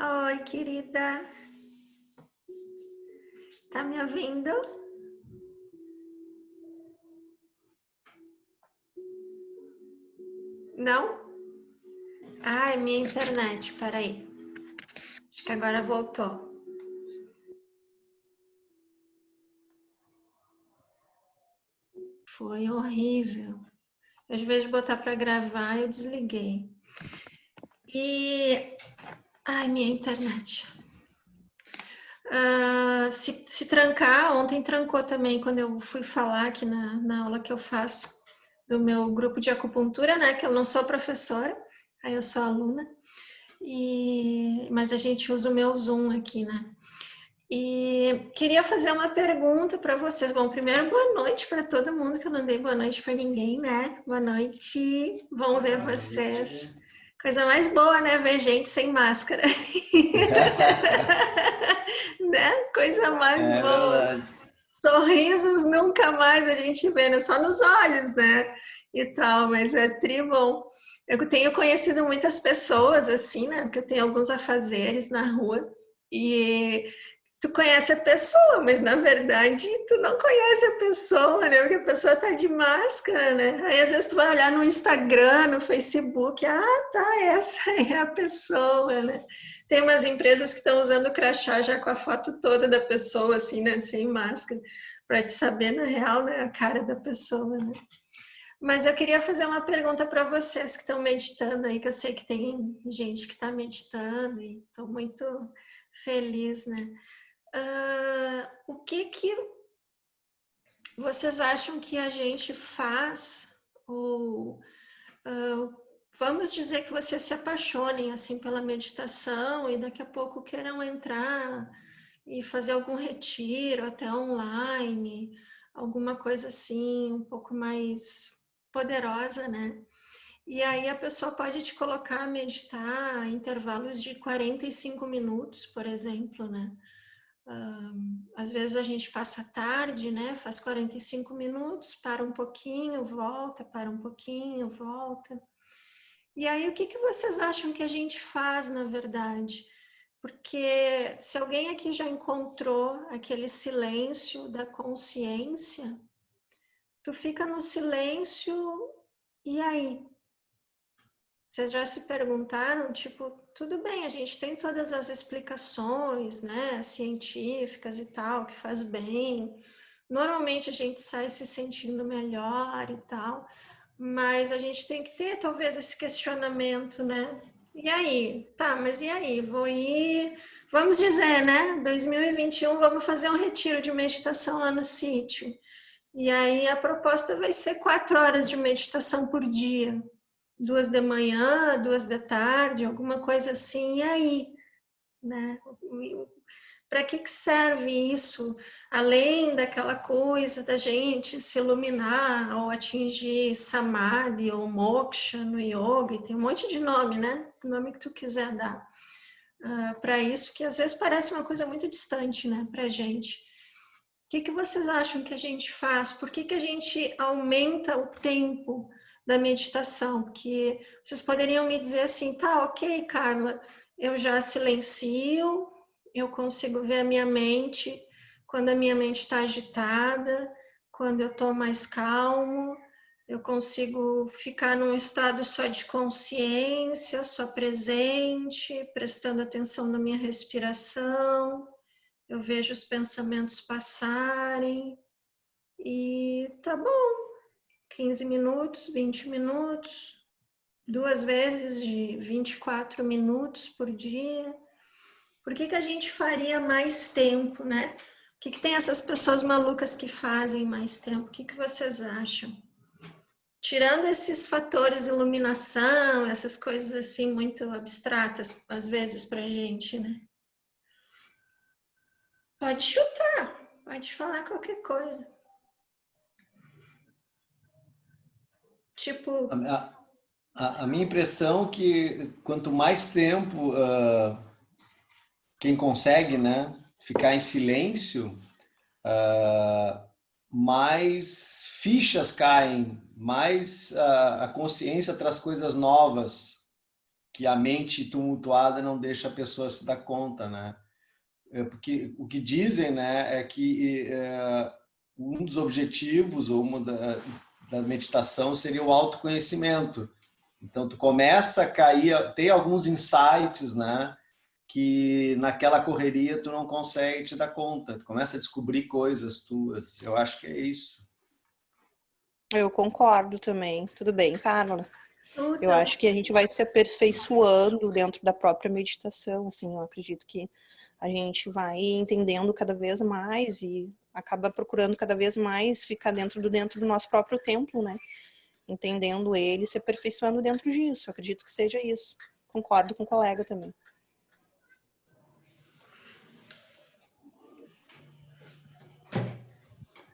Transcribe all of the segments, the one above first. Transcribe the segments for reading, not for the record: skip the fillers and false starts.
Oi, querida. Tá me ouvindo? Não? Ah, é minha internet, peraí. Acho que agora voltou. Foi horrível. Às vezes botar para gravar, eu desliguei. Ai, minha internet. Se trancar, ontem trancou também quando eu fui falar aqui na aula que eu faço do meu grupo de acupuntura, né? Que eu não sou professora, aí eu sou aluna. Mas a gente usa o meu Zoom aqui, né? E queria fazer uma pergunta para vocês. Bom, primeiro, boa noite para todo mundo, que eu não dei boa noite para ninguém, né? Boa noite, vamos ver vocês. Coisa mais boa, né? Ver gente sem máscara. Né? Coisa mais É boa. verdade. Sorrisos nunca mais a gente vê, né? Só nos olhos, né? E tal, mas é tri bom. Eu tenho conhecido muitas pessoas assim, né? Porque eu tenho alguns afazeres na rua. E tu conhece a pessoa, mas na verdade tu não conhece a pessoa, né? Porque a pessoa tá de máscara, né? Aí às vezes tu vai olhar no Instagram, no Facebook, tá, essa é a pessoa, né? Tem umas empresas que estão usando o crachá já com a foto toda da pessoa, assim, né? Sem máscara, para te saber na real, né? A cara da pessoa, né? Mas eu queria fazer uma pergunta para vocês que estão meditando aí, que eu sei que tem gente que está meditando e estou muito feliz, né? O que vocês acham que a gente faz, ou vamos dizer que vocês se apaixonem assim pela meditação e daqui a pouco queiram entrar e fazer algum retiro até online, alguma coisa assim, um pouco mais poderosa, né? E aí a pessoa pode te colocar a meditar em intervalos de 45 minutos, por exemplo, né? Às vezes a gente passa a tarde, né? Faz 45 minutos, para um pouquinho, volta, para um pouquinho, volta. E aí, o que vocês acham que a gente faz, na verdade? Porque se alguém aqui já encontrou aquele silêncio da consciência, tu fica no silêncio e aí? Vocês já se perguntaram, tipo, tudo bem, a gente tem todas as explicações, né, científicas e tal, que faz bem. Normalmente a gente sai se sentindo melhor e tal, mas a gente tem que ter talvez esse questionamento, né? E aí? Tá, mas e aí? Vou ir, vamos dizer, né? 2021, vamos fazer um retiro de meditação lá no sítio. E aí a proposta vai ser 4 horas de meditação por dia. 2 da manhã, 2 da tarde, alguma coisa assim, e aí, né? Para que serve isso? Além daquela coisa da gente se iluminar ou atingir samadhi ou moksha no yoga, e tem um monte de nome, né? O nome que tu quiser dar para isso, que às vezes parece uma coisa muito distante, né, para a gente. O que vocês acham que a gente faz? Por que a gente aumenta o tempo da meditação? Porque vocês poderiam me dizer assim, tá, ok, Carla, eu já silencio, eu consigo ver a minha mente quando a minha mente está agitada, quando eu estou mais calmo, eu consigo ficar num estado só de consciência, só presente, prestando atenção na minha respiração. Eu vejo os pensamentos passarem e tá bom, 15 minutos, 20 minutos, 2 vezes de 24 minutos por dia. Por que a gente faria mais tempo, né? O que tem essas pessoas malucas que fazem mais tempo? O que vocês acham? Tirando esses fatores iluminação, essas coisas assim muito abstratas, às vezes, pra gente, né? Pode chutar, pode falar qualquer coisa. Tipo, A minha impressão é que quanto mais tempo quem consegue, né, ficar em silêncio, mais fichas caem, mais a consciência traz coisas novas que a mente tumultuada não deixa a pessoa se dar conta, né? Porque o que dizem, né, é que um dos objetivos ou uma da meditação seria o autoconhecimento. Então, tu começa a cair, tem alguns insights, né, que naquela correria tu não consegue te dar conta. Tu começa a descobrir coisas tuas. Eu acho que é isso. Eu concordo também. Tudo bem, Carla? Eu Tudo. acho que a gente vai se aperfeiçoando dentro da própria meditação, assim, eu acredito que a gente vai entendendo cada vez mais e acaba procurando cada vez mais ficar dentro do nosso próprio templo, né? Entendendo ele, se aperfeiçoando dentro disso. Eu acredito que seja isso. Concordo com o colega também.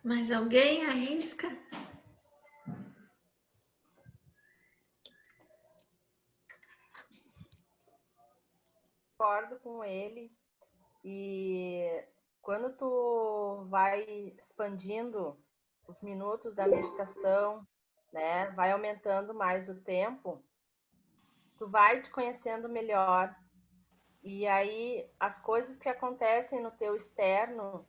Mais alguém arrisca? Concordo com ele. E quando tu vai expandindo os minutos da meditação, né, vai aumentando mais o tempo, tu vai te conhecendo melhor. E aí as coisas que acontecem no teu externo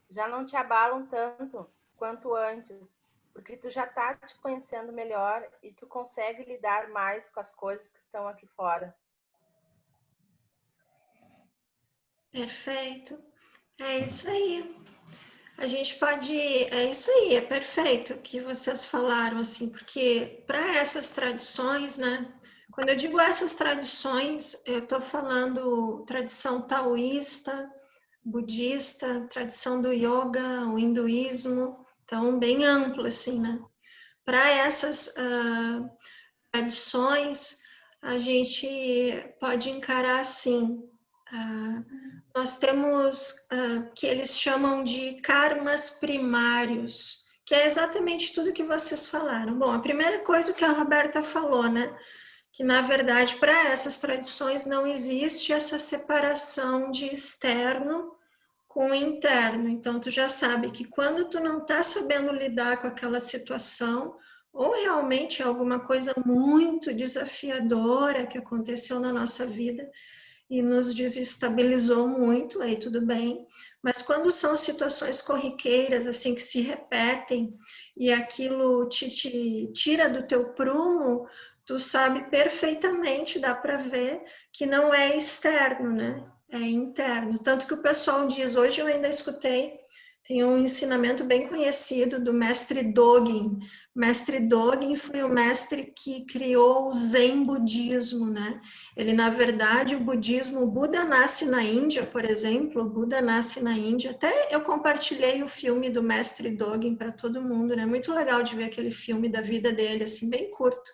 já não te abalam tanto quanto antes, porque tu já tá te conhecendo melhor e tu consegue lidar mais com as coisas que estão aqui fora. Perfeito. É isso aí. A gente pode. É isso aí, é perfeito o que vocês falaram, assim, porque para essas tradições, né? Quando eu digo essas tradições, eu estou falando tradição taoísta, budista, tradição do yoga, o hinduísmo, então bem amplo, assim, né? Para essas tradições, a gente pode encarar assim. Nós temos que eles chamam de karmas primários, que é exatamente tudo que vocês falaram. Bom, a primeira coisa que a Roberta falou, né? Que na verdade para essas tradições não existe essa separação de externo com o interno. Então tu já sabe que quando tu não está sabendo lidar com aquela situação, ou realmente é alguma coisa muito desafiadora que aconteceu na nossa vida e nos desestabilizou muito, aí tudo bem. Mas quando são situações corriqueiras, assim, que se repetem e aquilo te tira do teu prumo, tu sabe perfeitamente, dá para ver que não é externo, né? É interno. Tanto que o pessoal diz, hoje eu ainda escutei, tem um ensinamento bem conhecido do mestre Dogen. Mestre Dogen foi o mestre que criou o Zen budismo, né? Ele, na verdade, o budismo, o Buda nasce na Índia, por exemplo, o Buda nasce na Índia. Até eu compartilhei o filme do mestre Dogen para todo mundo, né? Muito legal de ver aquele filme da vida dele, assim, bem curto.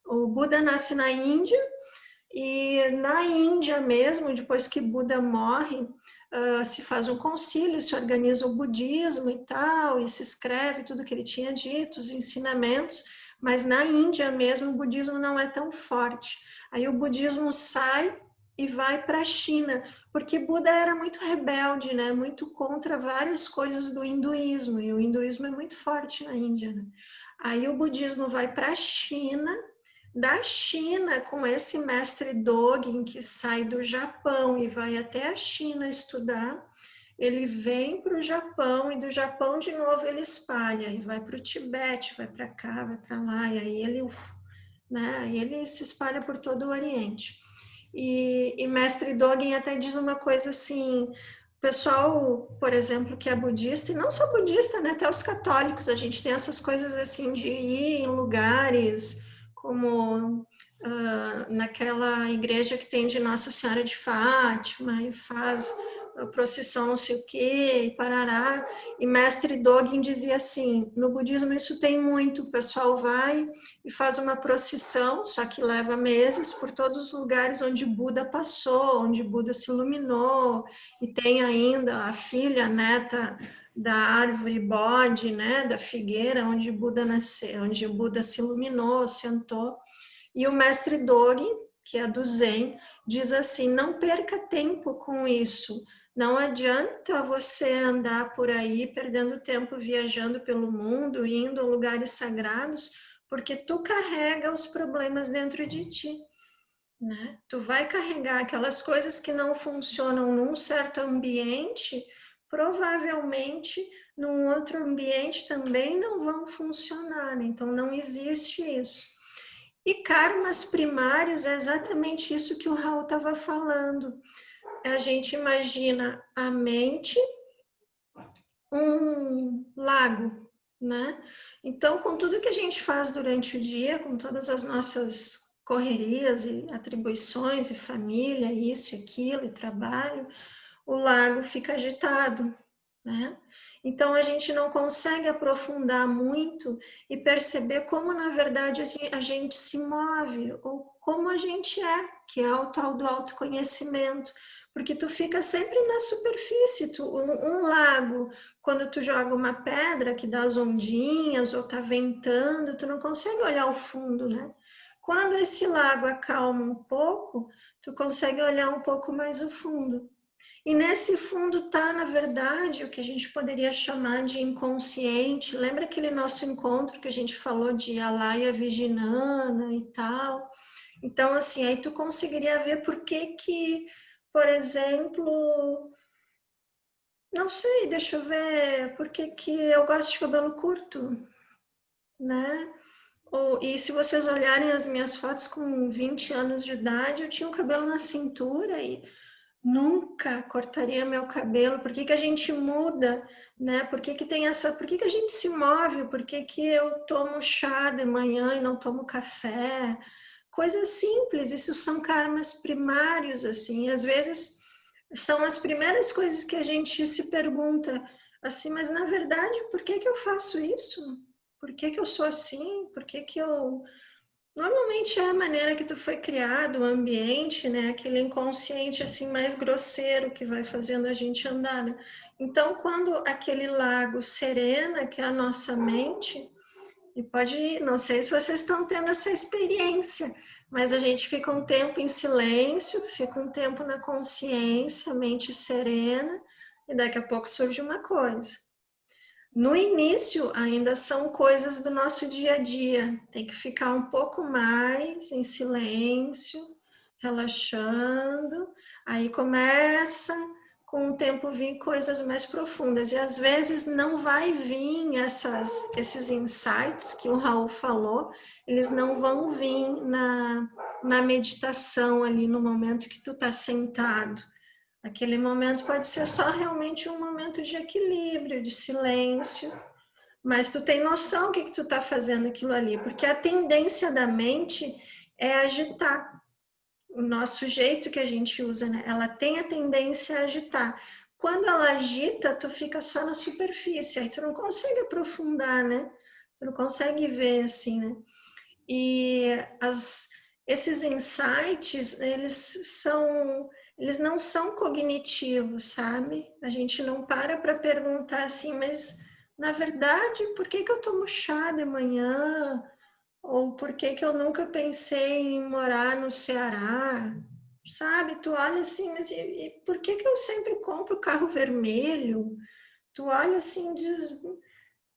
O Buda nasce na Índia, e na Índia mesmo, depois que Buda morre, se faz um concílio, se organiza o budismo e tal, e se escreve tudo que ele tinha dito, os ensinamentos, mas na Índia mesmo o budismo não é tão forte. Aí o budismo sai e vai para a China, porque Buda era muito rebelde, né? Muito contra várias coisas do hinduísmo, e o hinduísmo é muito forte na Índia, né? Aí o budismo vai para a China, da China, com esse mestre Dogen que sai do Japão e vai até a China estudar, ele vem para o Japão e do Japão de novo ele espalha e vai para o Tibete, vai para cá, vai para lá, e aí ele, né, ele se espalha por todo o Oriente. E mestre Dogen até diz uma coisa assim, o pessoal, por exemplo, que é budista, e não só budista, né, até os católicos, a gente tem essas coisas assim de ir em lugares como naquela igreja que tem de Nossa Senhora de Fátima, e faz a procissão não sei o quê, e parará. E mestre Dogen dizia assim, no budismo isso tem muito, o pessoal vai e faz uma procissão, só que leva meses, por todos os lugares onde Buda passou, onde Buda se iluminou, e tem ainda a filha, a neta da árvore bode, né, da figueira, onde Buda nasceu, onde Buda se iluminou, sentou. E o mestre Dogen, que é do Zen, diz assim, não perca tempo com isso. Não adianta você andar por aí perdendo tempo viajando pelo mundo, indo a lugares sagrados, porque tu carrega os problemas dentro de ti. né? Tu vai carregar aquelas coisas que não funcionam num certo ambiente, provavelmente num outro ambiente também não vão funcionar, né? Então não existe isso. E karmas primários é exatamente isso que o Raul estava falando. A gente imagina a mente um lago, né? Então, com tudo que a gente faz durante o dia, com todas as nossas correrias e atribuições, e família, isso e aquilo, e trabalho, o lago fica agitado, né? Então, a gente não consegue aprofundar muito e perceber como, na verdade, a gente se move, ou como a gente é, que é o tal do autoconhecimento. Porque tu fica sempre na superfície, um lago, quando tu joga uma pedra que dá as ondinhas ou tá ventando, tu não consegue olhar o fundo, né? Quando esse lago acalma um pouco, tu consegue olhar um pouco mais o fundo. E nesse fundo está, na verdade, o que a gente poderia chamar de inconsciente. Lembra aquele nosso encontro que a gente falou de Alaya Vijnana e tal? Então, assim, aí tu conseguiria ver por que, por exemplo, não sei, deixa eu ver, por que eu gosto de cabelo curto, né? E se vocês olharem as minhas fotos com 20 anos de idade, eu tinha o cabelo na cintura e nunca cortaria meu cabelo. Por que a gente muda, né? Por que tem essa... Por que a gente se move? Por que eu tomo chá de manhã e não tomo café? Coisas simples, isso são karmas primários, assim. Às vezes são as primeiras coisas que a gente se pergunta, assim, mas na verdade, por que eu faço isso? Por que eu sou assim? Por que eu... Normalmente é a maneira que tu foi criado, o ambiente, né? Aquele inconsciente assim mais grosseiro que vai fazendo a gente andar, né? Então, quando aquele lago serena, que é a nossa mente, e pode, não sei se vocês estão tendo essa experiência, mas a gente fica um tempo em silêncio, fica um tempo na consciência, mente serena, e daqui a pouco surge uma coisa. No início, ainda são coisas do nosso dia a dia. Tem que ficar um pouco mais em silêncio, relaxando. Aí começa, com o tempo, vir coisas mais profundas. E às vezes não vai vir esses insights que o Raul falou, eles não vão vir na meditação ali, no momento que tu tá sentado. Aquele momento pode ser só realmente um momento de equilíbrio, de silêncio, mas tu tem noção o que tu tá fazendo aquilo ali, porque a tendência da mente é agitar. O nosso jeito que a gente usa, né? Ela tem a tendência a agitar. Quando ela agita, tu fica só na superfície, aí tu não consegue aprofundar, né? Tu não consegue ver assim, né? E esses insights, eles não são cognitivos, sabe? A gente não para perguntar assim, mas na verdade, por que eu tomo chá de manhã? Ou por que eu nunca pensei em morar no Ceará? Sabe? Tu olha assim, mas e por que eu sempre compro carro vermelho? Tu olha assim, diz,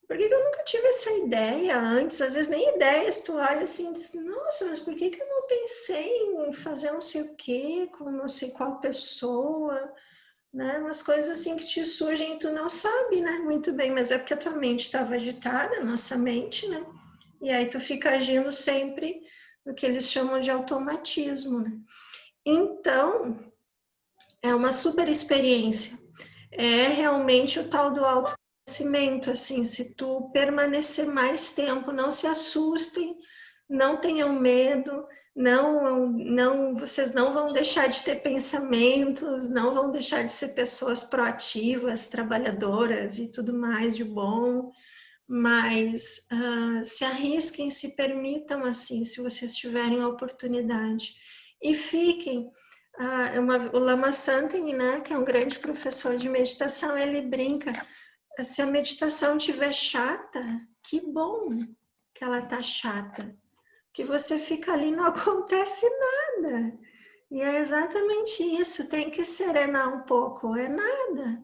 por que eu nunca tive essa ideia antes? Às vezes nem ideias, tu olha assim e diz, nossa, mas por que eu não pensei em fazer não sei o quê, com não sei qual pessoa, né? Umas coisas assim que te surgem e tu não sabe, né? Muito bem, mas é porque a tua mente estava agitada, a nossa mente, né? E aí tu fica agindo sempre no que eles chamam de automatismo, né? Então, é uma super experiência. É realmente o tal do autoconhecimento, assim, se tu permanecer mais tempo, não se assustem, não tenham medo, vocês não vão deixar de ter pensamentos, não vão deixar de ser pessoas proativas, trabalhadoras e tudo mais de bom, mas se arrisquem, se permitam assim, se vocês tiverem a oportunidade. E fiquem. O Lama Santen, né, que é um grande professor de meditação, ele brinca, se a meditação estiver chata, que bom que ela está chata, que você fica ali e não acontece nada. E é exatamente isso, tem que serenar um pouco, é nada.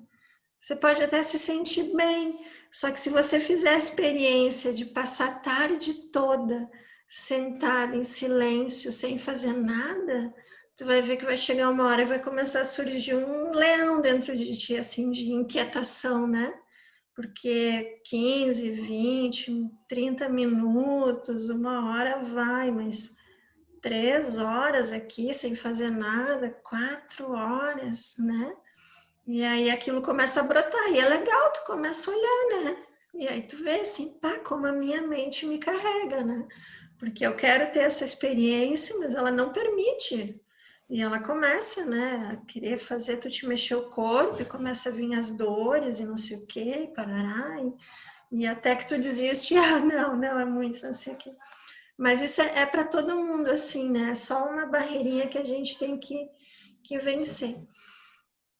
Você pode até se sentir bem, só que se você fizer a experiência de passar a tarde toda sentada em silêncio, sem fazer nada, tu vai ver que vai chegar uma hora e vai começar a surgir um leão dentro de ti, assim, de inquietação, né? Porque 15, 20, 30 minutos, 1 hora vai, mas 3 horas aqui sem fazer nada, 4 horas, né? E aí aquilo começa a brotar, e é legal, tu começa a olhar, né? E aí tu vê assim, pá, como a minha mente me carrega, né? Porque eu quero ter essa experiência, mas ela não permite. E ela começa, né, a querer fazer tu te mexer o corpo, e começa a vir as dores e não sei o quê, e parará, e até que tu desiste, ah, não, é muito, não sei o quê. Mas isso é para todo mundo, assim, né? É só uma barreirinha que a gente tem que vencer.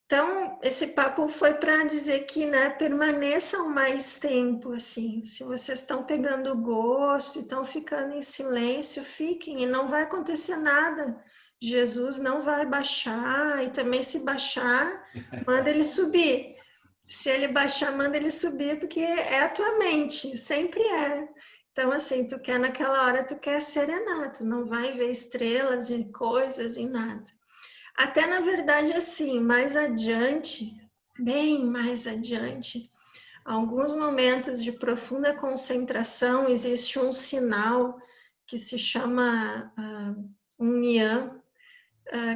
Então, esse papo foi para dizer que, né, permaneçam mais tempo, assim. Se vocês estão pegando gosto e estão ficando em silêncio, fiquem, e não vai acontecer nada. Jesus não vai baixar, e também se baixar, manda ele subir. Se ele baixar, manda ele subir, porque é a tua mente, sempre é. Então, assim, tu quer naquela hora, tu quer serenar, tu não vai ver estrelas e coisas e nada. Até, na verdade, assim, mais adiante, bem mais adiante, alguns momentos de profunda concentração, existe um sinal que se chama um Nyan,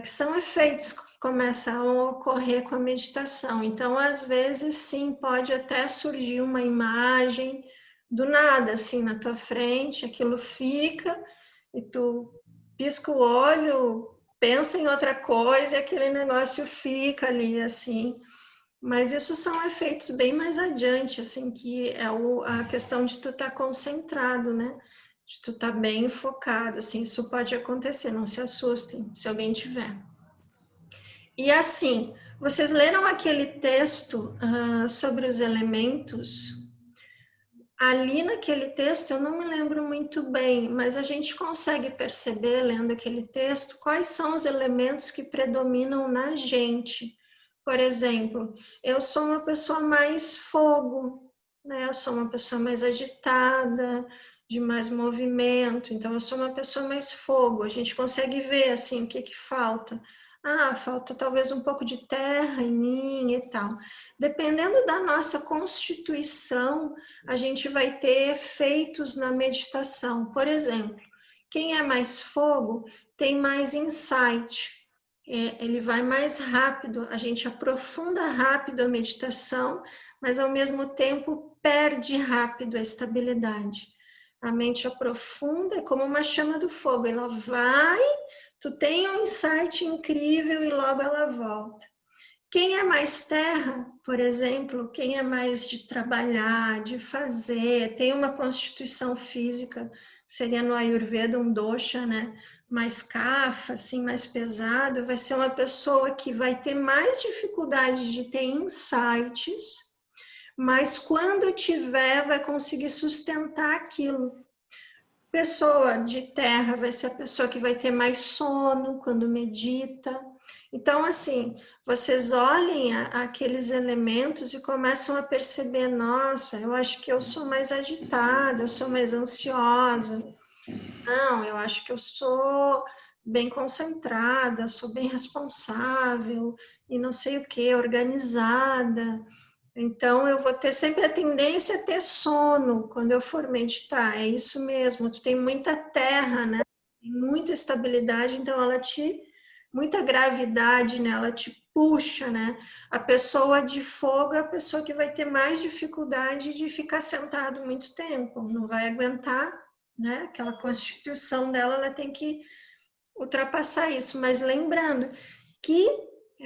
que são efeitos que começam a ocorrer com a meditação. Então, às vezes, sim, pode até surgir uma imagem do nada, assim, na tua frente, aquilo fica, e tu pisca o olho, pensa em outra coisa, e aquele negócio fica ali, assim. Mas isso são efeitos bem mais adiante, assim, que é a questão de tu estar concentrado, né? De tu estar bem focado, assim, isso pode acontecer, não se assustem, se alguém tiver. E assim, vocês leram aquele texto sobre os elementos? Ali naquele texto, eu não me lembro muito bem, mas a gente consegue perceber, lendo aquele texto, quais são os elementos que predominam na gente. Por exemplo, eu sou uma pessoa mais fogo, né? Eu sou uma pessoa mais agitada, de mais movimento, então eu sou uma pessoa mais fogo. A gente consegue ver, assim, o que que falta. Ah, falta talvez um pouco de terra em mim e tal. Dependendo da nossa constituição, a gente vai ter efeitos na meditação. Por exemplo, quem é mais fogo tem mais insight, ele vai mais rápido, a gente aprofunda rápido a meditação, mas ao mesmo tempo perde rápido a estabilidade. A mente aprofunda, é como uma chama do fogo, ela vai, tu tem um insight incrível e logo ela volta. Quem é mais terra, por exemplo, quem é mais de trabalhar, de fazer, tem uma constituição física, seria no Ayurveda um dosha, né? Mais kapha, assim, mais pesado, vai ser uma pessoa que vai ter mais dificuldade de ter insights, mas quando tiver, vai conseguir sustentar aquilo. Pessoa de terra vai ser a pessoa que vai ter mais sono quando medita. Então, assim, vocês olhem aqueles elementos e começam a perceber, nossa, eu acho que eu sou mais agitada, eu sou mais ansiosa. Não, eu acho que eu sou bem concentrada, sou bem responsável e não sei o que, organizada. Então, eu vou ter sempre a tendência a ter sono quando eu for meditar. É isso mesmo, tu tem muita terra, né? Tem muita estabilidade, então muita gravidade, né? Ela te puxa, né? A pessoa de fogo é a pessoa que vai ter mais dificuldade de ficar sentado muito tempo, não vai aguentar, né? Aquela constituição dela, ela tem que ultrapassar isso. Mas lembrando que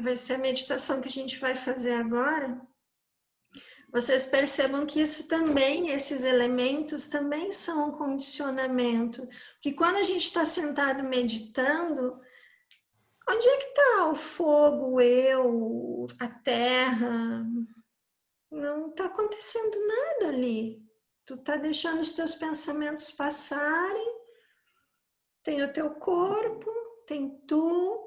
vai ser a meditação que a gente vai fazer agora, vocês percebam que isso também, esses elementos também são um condicionamento. Que quando a gente está sentado meditando, onde é que está o fogo, eu, a terra? Não está acontecendo nada ali. Tu está deixando os teus pensamentos passarem, tem o teu corpo, tem tu.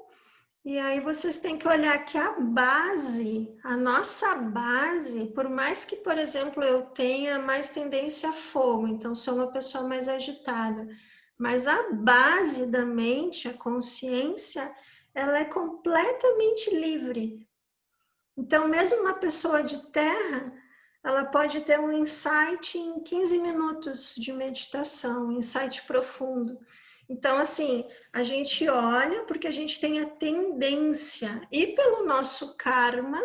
E aí vocês têm que olhar que a base, a nossa base, por mais que, por exemplo, eu tenha mais tendência a fogo, então sou uma pessoa mais agitada, Mas a base da mente, a consciência, ela é completamente livre. Então, mesmo uma pessoa de terra, ela pode ter um insight em 15 minutos de meditação, um insight profundo. Então, assim, a gente olha porque a gente tem a tendência, e pelo nosso karma,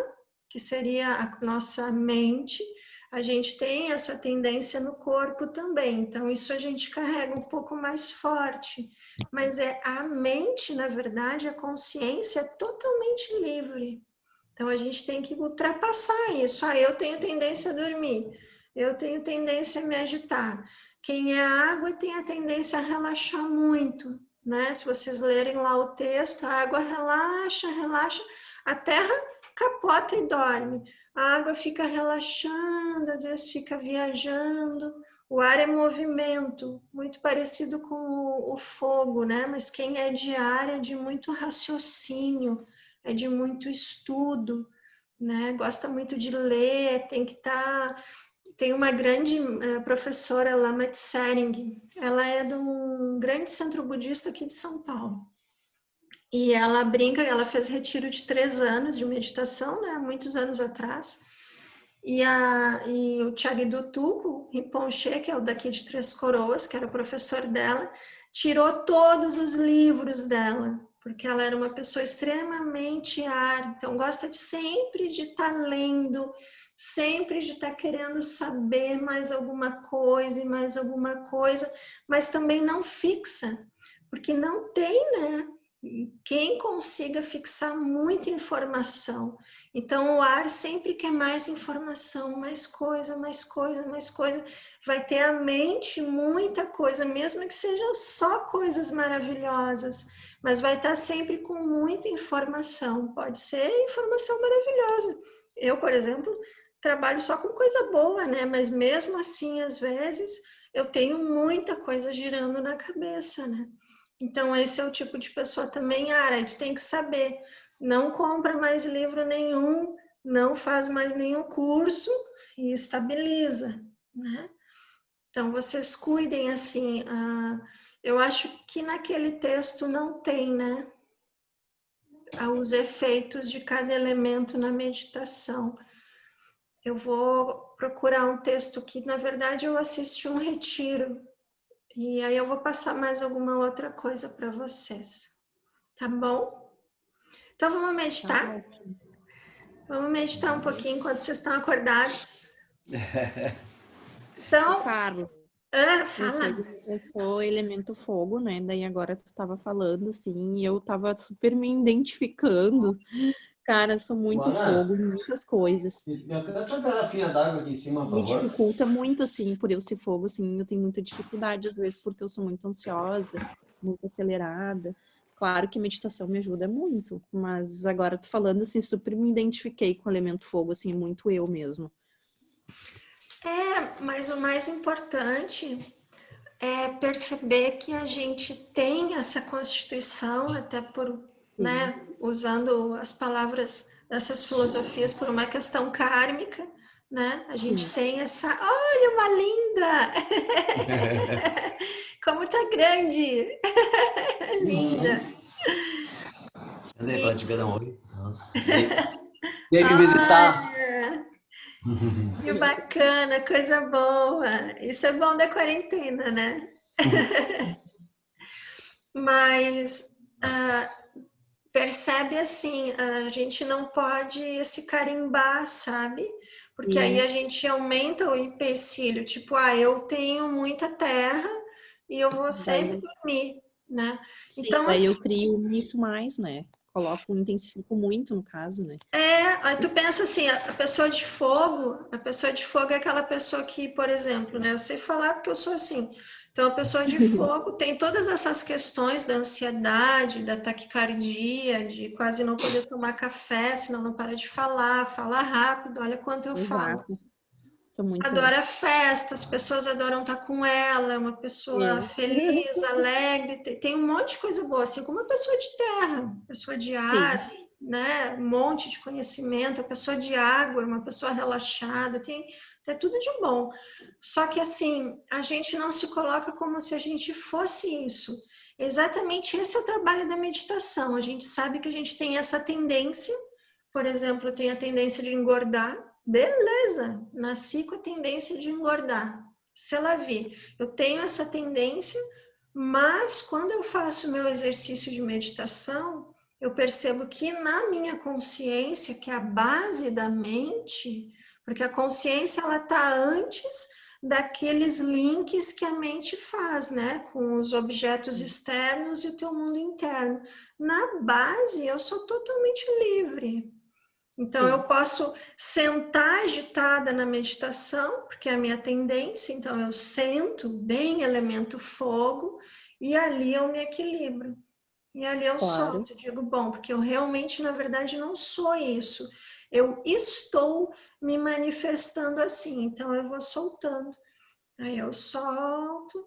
que seria a nossa mente, a gente tem essa tendência no corpo também. Então, isso a gente carrega um pouco mais forte. Mas é a mente, na verdade, a consciência é totalmente livre. Então, a gente tem que ultrapassar isso. Eu tenho tendência a dormir, eu tenho tendência a me agitar. Quem é água tem a tendência a relaxar muito, né? Se vocês lerem lá o texto, a água relaxa, relaxa, a terra capota e dorme. A água fica relaxando, às vezes fica viajando. O ar é movimento, muito parecido com o fogo, né? Mas quem é de ar é de muito raciocínio, é de muito estudo, né? Gosta muito de ler, tem que estar... Tem uma grande professora, Lama Tsering, ela é de um grande centro budista aqui de São Paulo. E ela brinca, ela fez retiro de 3 anos de meditação, né? Muitos anos atrás. E o Chagdu Tulku Rinpoche, que é o daqui de Três Coroas, que era o professor dela, tirou todos os livros dela, porque ela era uma pessoa extremamente então gosta de sempre de estar lendo, sempre de estar querendo saber mais alguma coisa e mais alguma coisa, mas também não fixa, porque não tem, né? Quem consiga fixar muita informação. Então, o ar sempre quer mais informação, mais coisa, mais coisa, mais coisa. Vai ter a mente muita coisa, mesmo que sejam só coisas maravilhosas, mas vai estar sempre com muita informação. Pode ser informação maravilhosa. Eu, por exemplo, trabalho só com coisa boa, né? Mas mesmo assim, às vezes, eu tenho muita coisa girando na cabeça, né? Então, esse é o tipo de pessoa também, a gente tem que saber, não compra mais livro nenhum, não faz mais nenhum curso e estabiliza, né? Então, vocês cuidem, assim, eu acho que naquele texto não tem, né, os efeitos de cada elemento na meditação. Eu vou procurar um texto que, na verdade, eu assisti um retiro, e aí eu vou passar mais alguma outra coisa para vocês. Tá bom? Então vamos meditar? Vamos meditar um pouquinho enquanto vocês estão acordados. Então, Carlos, fala. eu sou elemento fogo, né? Daí agora tu estava falando assim, e eu tava super me identificando. Cara, eu sou muito fogo em muitas coisas. Me alcança essa garrafinha d'água aqui em cima, por Me favor. dificulta muito, assim, por eu ser fogo, assim, eu tenho muita dificuldade, às vezes, porque eu sou muito ansiosa, muito acelerada. Claro que meditação me ajuda muito, mas agora tô falando, assim, super me identifiquei com o elemento fogo, assim, muito eu mesmo. Mas o mais importante é perceber que a gente tem essa constituição, até por, né, usando as palavras dessas filosofias por uma questão kármica, né? A gente tem essa... Olha, uma linda! Como tá grande! Linda! Cadê pra te dar um oi? Vem aqui visitar. Que bacana, coisa boa. Isso é bom da quarentena, né? Mas percebe assim, a gente não pode se carimbar, sabe? Porque aí a gente aumenta o empecilho, tipo, eu tenho muita terra e eu vou sempre dormir, né? Sim, então, daí assim, eu crio isso mais, né? Intensifico muito no caso, né? Aí tu pensa assim, a pessoa de fogo é aquela pessoa que, por exemplo, né? Eu sei falar porque eu sou assim. Então, a pessoa de fogo tem todas essas questões da ansiedade, da taquicardia, de quase não poder tomar café, senão não para de falar, fala rápido, olha quanto eu falo. Sou muito Adora festa, as pessoas adoram estar com ela, é uma pessoa feliz, alegre, tem um monte de coisa boa, assim como uma pessoa de terra, pessoa de ar, né? Um monte de conhecimento, a pessoa de água é uma pessoa relaxada, tem é tudo de bom. Só que assim, a gente não se coloca como se a gente fosse isso. Exatamente esse é o trabalho da meditação. A gente sabe que a gente tem essa tendência, por exemplo, eu tenho a tendência de engordar, beleza, nasci com a tendência de engordar, se ela vir. Eu tenho essa tendência, mas quando eu faço meu exercício de meditação, eu percebo que na minha consciência, que é a base da mente, porque a consciência ela está antes daqueles links que a mente faz, né, com os objetos externos e o teu mundo interno. Na base, eu sou totalmente livre. Então, eu posso sentar agitada na meditação, porque é a minha tendência, então eu sento bem elemento fogo e ali eu me equilibro. E ali eu solto, digo, bom, porque eu realmente, na verdade, não sou isso. Eu estou me manifestando assim, então eu vou soltando. Aí eu solto,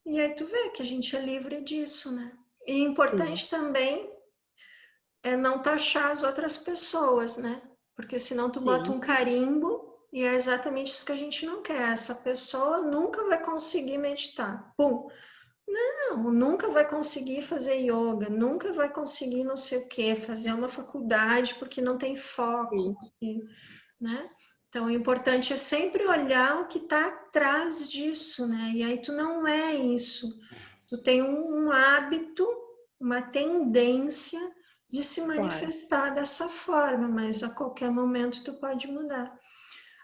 e aí tu vê que a gente é livre disso, né? E importante também é não taxar as outras pessoas, né? Porque senão tu bota um carimbo e é exatamente isso que a gente não quer. Essa pessoa nunca vai conseguir meditar. Pum! Não, nunca vai conseguir fazer yoga, nunca vai conseguir não sei o quê, fazer uma faculdade porque não tem foco, né? Então, o importante é sempre olhar o que está atrás disso, né? E aí tu não é isso. Tu tem um hábito, uma tendência de se manifestar dessa forma, mas a qualquer momento tu pode mudar.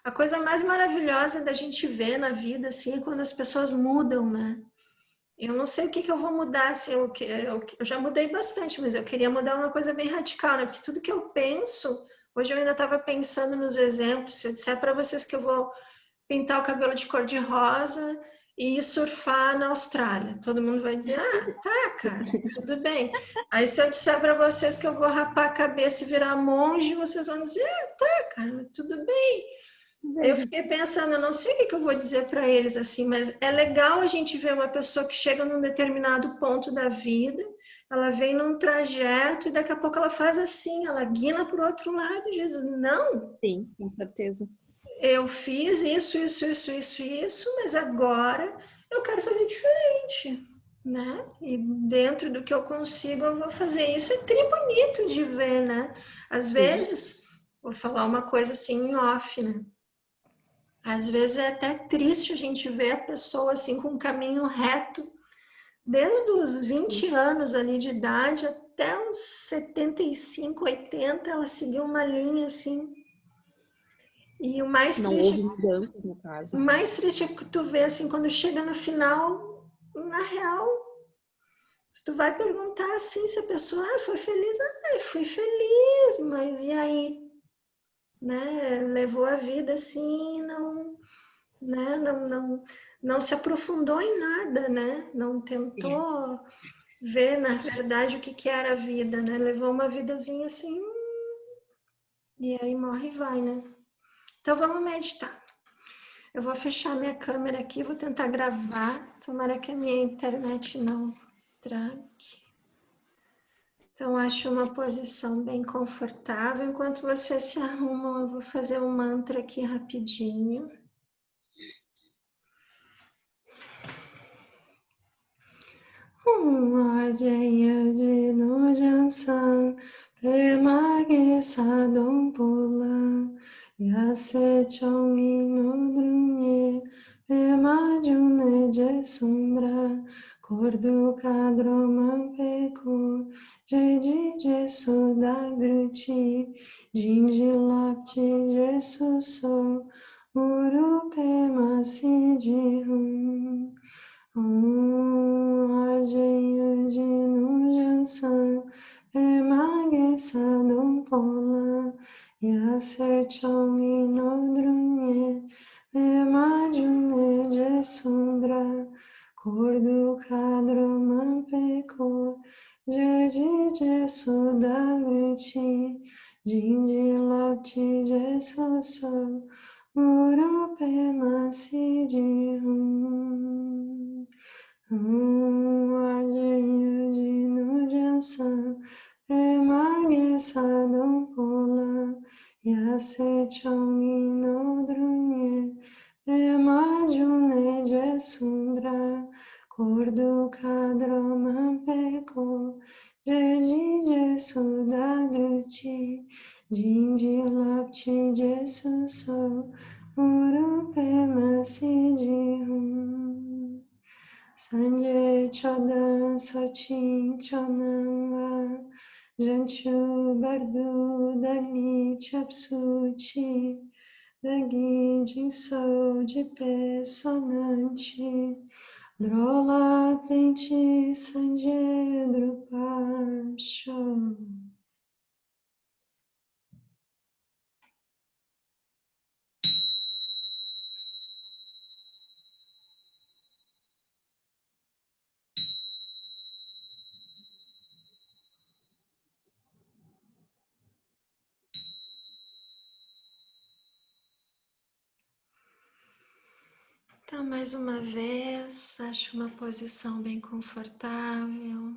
A coisa mais maravilhosa da gente ver na vida, assim, é quando as pessoas mudam, né? Eu não sei o que eu vou mudar, assim, eu já mudei bastante, mas eu queria mudar uma coisa bem radical, né? Porque tudo que eu penso, hoje eu ainda estava pensando nos exemplos, se eu disser para vocês que eu vou pintar o cabelo de cor de rosa e surfar na Austrália, todo mundo vai dizer, ah, tá, cara, tudo bem. Aí se eu disser para vocês que eu vou rapar a cabeça e virar monge, vocês vão dizer, ah, tá, cara, tudo bem. Eu fiquei pensando, eu não sei o que eu vou dizer para eles assim, mas é legal a gente ver uma pessoa que chega num determinado ponto da vida, ela vem num trajeto e daqui a pouco ela faz assim, ela guina para o outro lado e diz, não. Sim, com certeza. Eu fiz isso, mas agora eu quero fazer diferente, né? E dentro do que eu consigo, eu vou fazer isso. É tri bonito de ver, né? Às vezes, vou falar uma coisa assim em off, né? Às vezes é até triste a gente ver a pessoa assim com um caminho reto, desde os 20 anos ali de idade até os 75, 80, ela seguiu uma linha assim. E o mais não triste, houve mudanças no caso. O mais triste é que tu vê assim, quando chega no final, na real, se tu vai perguntar assim se a pessoa foi feliz, fui feliz, mas e aí? Né? Levou a vida assim, não, né? Não se aprofundou em nada, né? Não tentou ver, na verdade, o que era a vida, né? Levou uma vidazinha assim, e aí morre e vai, né? Então vamos meditar. Eu vou fechar minha câmera aqui, vou tentar gravar. Tomara que a minha internet não tranque. Então, acho uma posição bem confortável. Enquanto vocês se arrumam, eu vou fazer um mantra aqui rapidinho. Ajaya Jino Jansan Pemage Sadom Pola Yase Chongi Nodrunye Pema June Jesundra Cordo Kadroman Peku Jeji Jesu Dagruti Jinji Lapti Jesu So Uru Pema Sijihum Ajaya Jinu Jansan Emage Sadom Pola Yaser Chomi Nodrunye Ema June Jesundra Cordo Kadroman Peko Jeji Jesu Dagruti Jinji Lapti Jesu So Uru Pema Sijihum Ajaya Jinu Jansan Emage Sadom Pola Yase chomi no drunye, ema june je sundra, kordu kadroma peko, jeji je sudadruchi, jinji lapchi je suso, urupe masiji hum. Sanje chodan sochin chonamba, janchu bardu dagni chapsuchi, dagi jinso jipe sonanchi, drola plenchi sanje drupasho. Então, mais uma vez, ache uma posição bem confortável.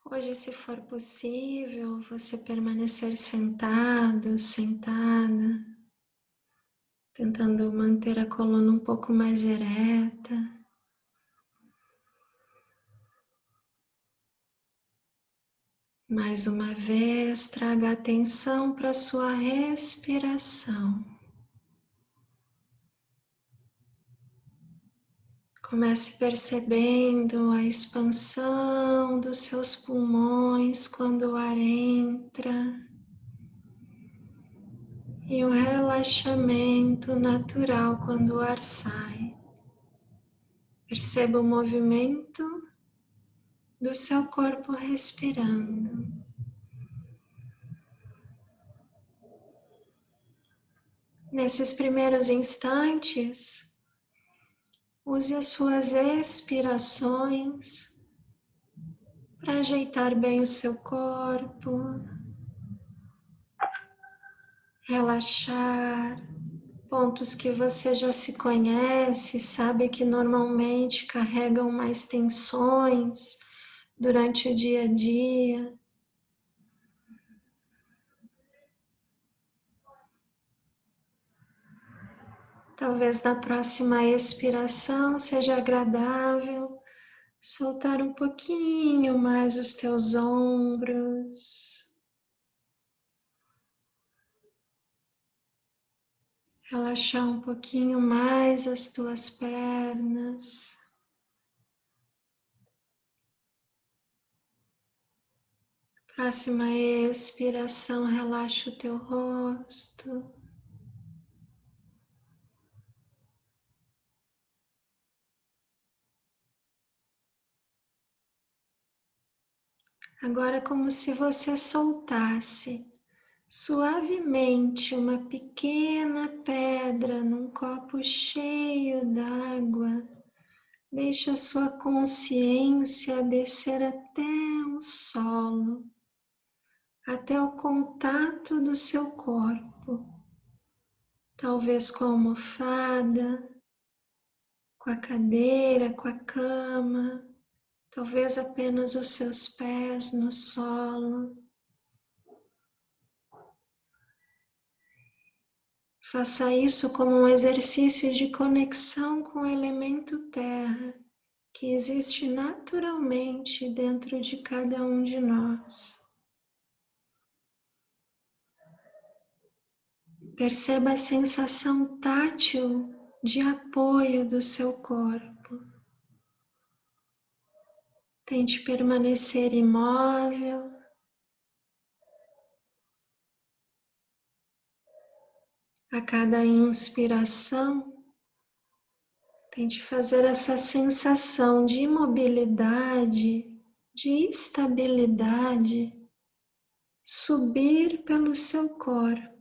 Hoje, se for possível, você permanecer sentado, sentada, tentando manter a coluna um pouco mais ereta. Mais uma vez, traga atenção para a sua respiração. Comece percebendo a expansão dos seus pulmões quando o ar entra e o relaxamento natural quando o ar sai. Perceba o movimento do seu corpo respirando. Nesses primeiros instantes, use as suas expirações para ajeitar bem o seu corpo, relaxar pontos que você já se conhece, sabe que normalmente carregam mais tensões durante o dia a dia. Talvez na próxima expiração seja agradável soltar um pouquinho mais os teus ombros. Relaxar um pouquinho mais as tuas pernas. Próxima expiração, relaxa o teu rosto. Agora, como se você soltasse suavemente uma pequena pedra num copo cheio d'água, deixe a sua consciência descer até o solo, até o contato do seu corpo, talvez com a almofada, com a cadeira, com a cama, talvez apenas os seus pés no solo. Faça isso como um exercício de conexão com o elemento terra, que existe naturalmente dentro de cada um de nós. Perceba a sensação tátil de apoio do seu corpo. Tente permanecer imóvel. A cada inspiração, tente fazer essa sensação de imobilidade, de estabilidade, subir pelo seu corpo.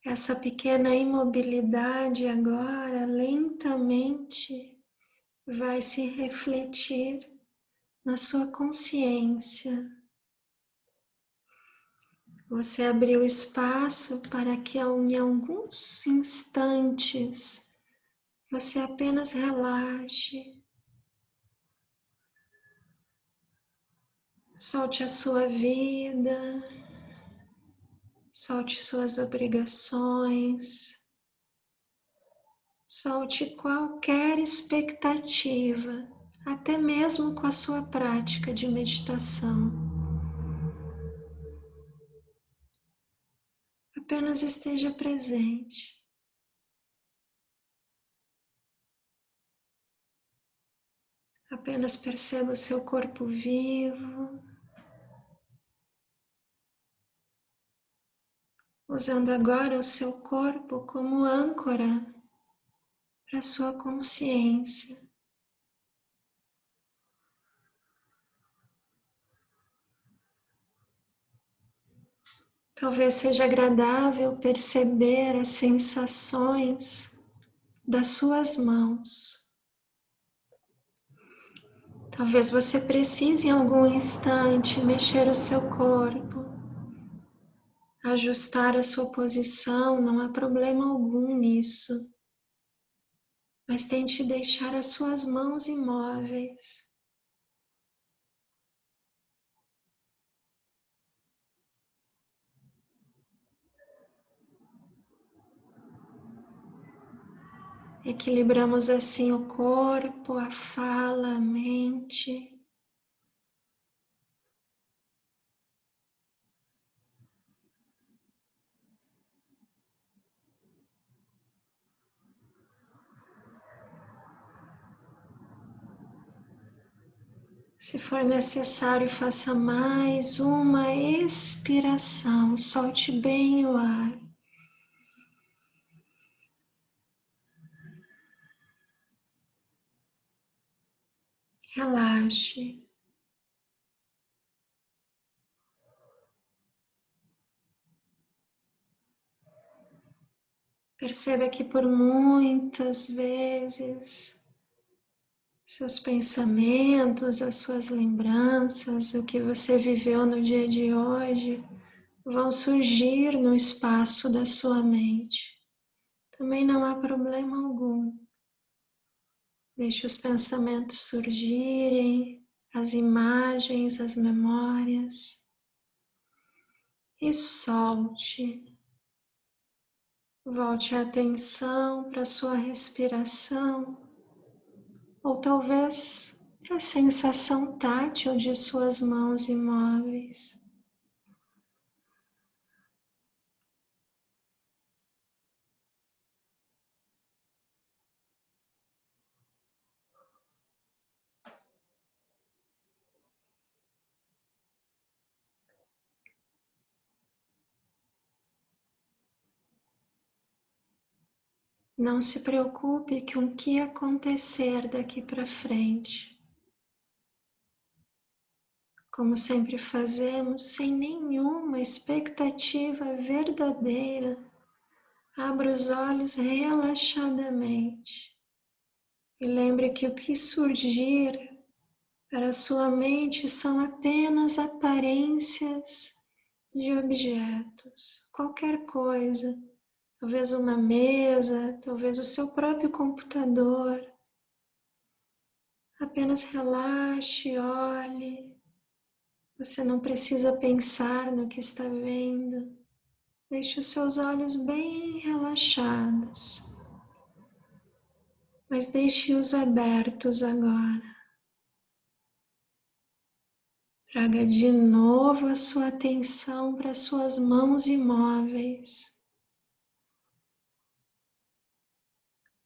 Essa pequena imobilidade agora lentamente vai se refletir na sua consciência. Você abriu espaço para que em alguns instantes você apenas relaxe, solte a sua vida, solte suas obrigações, solte qualquer expectativa, até mesmo com a sua prática de meditação. Apenas esteja presente. Apenas perceba o seu corpo vivo, usando agora o seu corpo como âncora para a sua consciência. Talvez seja agradável perceber as sensações das suas mãos. Talvez você precise em algum instante mexer o seu corpo, ajustar a sua posição, não há problema algum nisso. Mas tente deixar as suas mãos imóveis. Equilibramos assim o corpo, a fala, a mente. Se for necessário, faça mais uma expiração. Solte bem o ar. Relaxe. Perceba que por muitas vezes seus pensamentos, as suas lembranças, o que você viveu no dia de hoje vão surgir no espaço da sua mente. Também não há problema algum. Deixe os pensamentos surgirem, as imagens, as memórias e solte. Volte a atenção para a sua respiração ou talvez para a sensação tátil de suas mãos imóveis. Não se preocupe com o que acontecer daqui para frente. Como sempre fazemos, sem nenhuma expectativa verdadeira, abra os olhos relaxadamente e lembre que o que surgir para sua mente são apenas aparências de objetos, qualquer coisa. Talvez uma mesa, talvez o seu próprio computador. Apenas relaxe, olhe. Você não precisa pensar no que está vendo. Deixe os seus olhos bem relaxados. Mas deixe-os abertos agora. Traga de novo a sua atenção para suas mãos imóveis.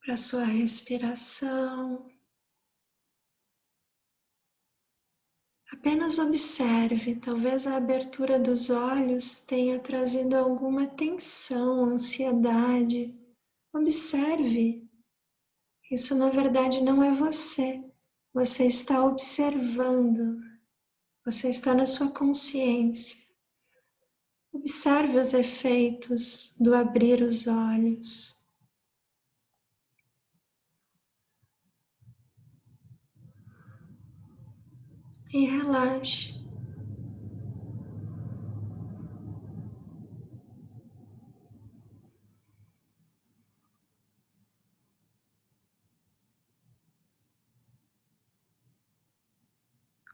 Para sua respiração. Apenas observe, talvez a abertura dos olhos tenha trazido alguma tensão, ansiedade. Observe. Isso na verdade não é você. Você está observando. Você está na sua consciência. Observe os efeitos do abrir os olhos. E relaxe.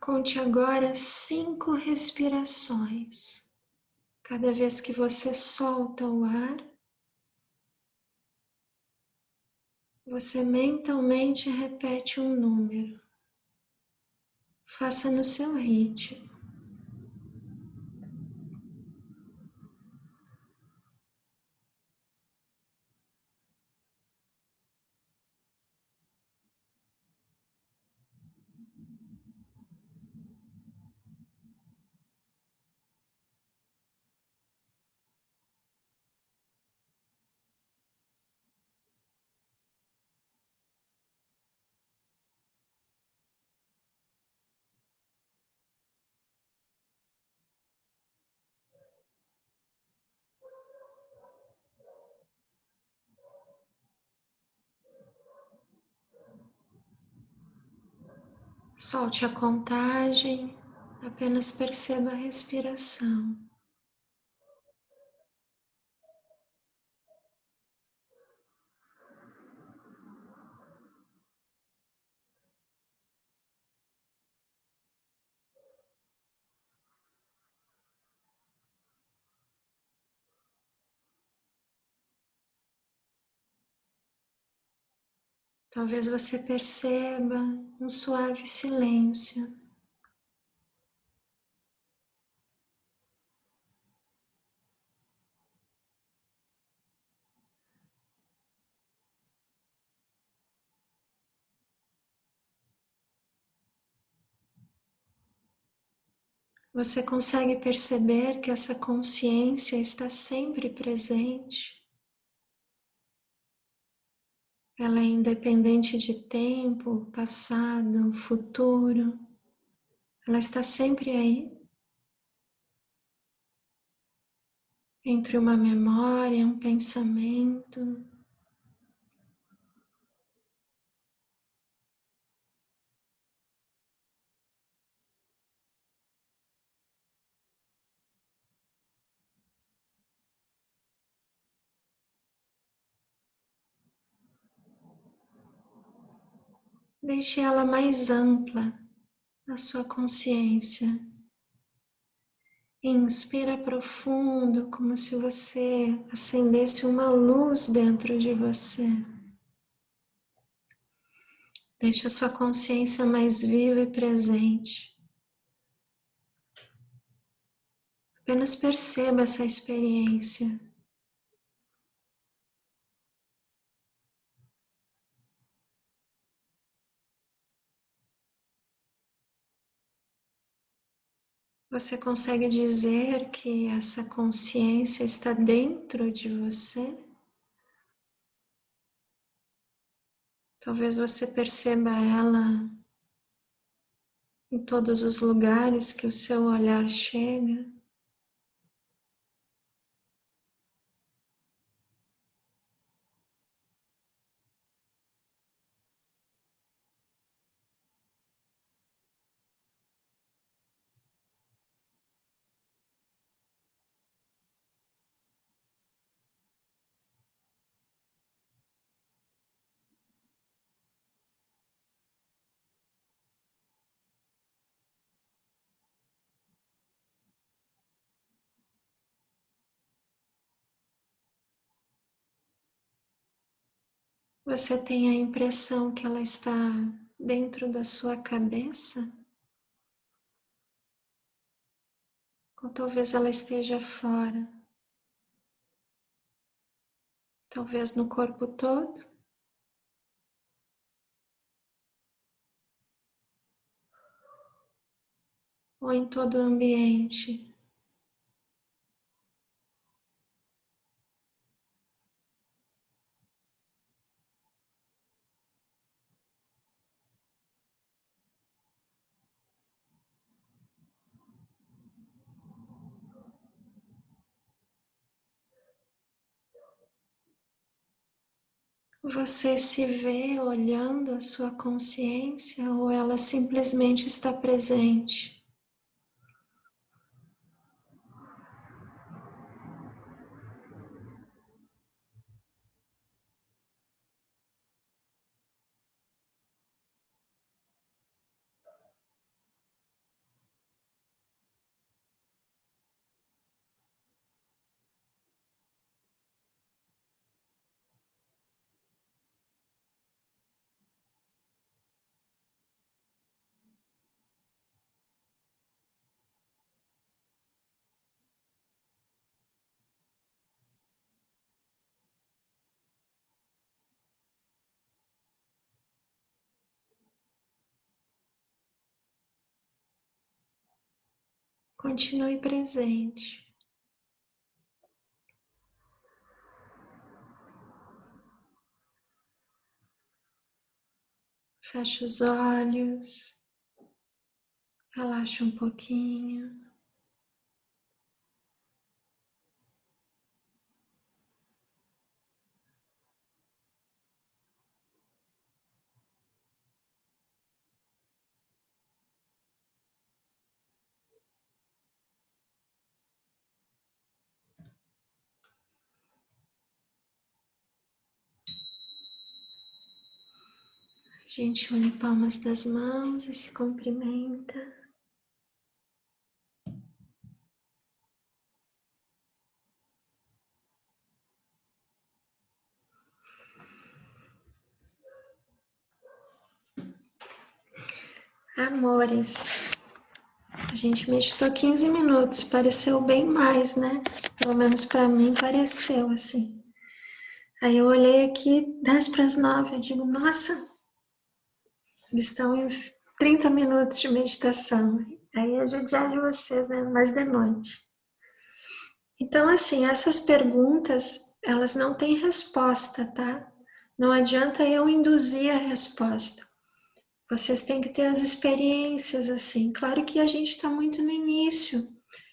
Conte agora 5 respirações. Cada vez que você solta o ar, você mentalmente repete um número. Faça no seu ritmo. Solte a contagem, apenas perceba a respiração. Talvez você perceba um suave silêncio. Você consegue perceber que essa consciência está sempre presente? Ela é independente de tempo, passado, futuro. Ela está sempre aí. Entre uma memória, um pensamento. Deixe ela mais ampla, a sua consciência. Inspira profundo, como se você acendesse uma luz dentro de você. Deixe a sua consciência mais viva e presente. Apenas perceba essa experiência. Você consegue dizer que essa consciência está dentro de você? Talvez você perceba ela em todos os lugares que o seu olhar chega. Você tem a impressão que ela está dentro da sua cabeça? Ou talvez ela esteja fora? Talvez no corpo todo? Ou em todo o ambiente? Você se vê olhando a sua consciência ou ela simplesmente está presente? Continue presente. Feche os olhos, relaxa um pouquinho. A gente une palmas das mãos e se cumprimenta. Amores, a gente meditou 15 minutos, pareceu bem mais, né? Pelo menos para mim pareceu assim. Aí eu olhei aqui, 10 para as 9, eu digo, nossa, eles estão em 30 minutos de meditação. Aí é judiar de vocês, né? Mais de noite. Então, assim, essas perguntas, elas não têm resposta, tá? Não adianta eu induzir a resposta. Vocês têm que ter as experiências, assim. Claro que a gente está muito no início.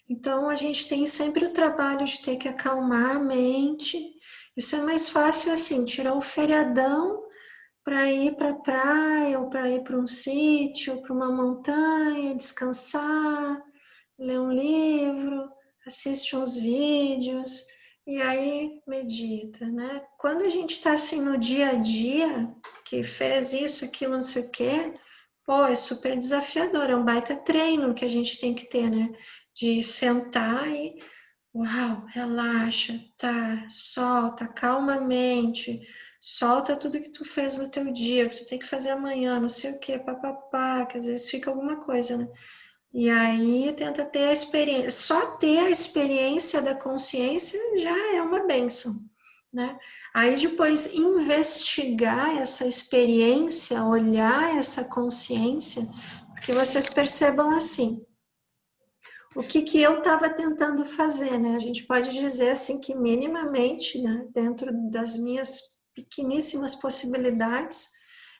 Então, a gente tem sempre o trabalho de ter que acalmar a mente. Isso é mais fácil, assim, tirar o feriadão para ir para a praia, ou para ir para um sítio, para uma montanha, descansar, ler um livro, assiste uns vídeos e aí medita, né? Quando a gente está assim no dia a dia, que fez isso, aquilo, não sei o quê, pô, é super desafiador, é um baita treino que a gente tem que ter, né? De sentar e, uau, relaxa, tá, solta, calmamente, solta tudo que tu fez no teu dia, que tu tem que fazer amanhã, não sei o quê, papapá, que às vezes fica alguma coisa, né? E aí tenta ter a experiência, só ter a experiência da consciência já é uma bênção, né? Aí depois investigar essa experiência, olhar essa consciência, porque vocês percebam assim, o que eu estava tentando fazer, né? A gente pode dizer assim que minimamente, né, dentro das minhas pequeníssimas possibilidades,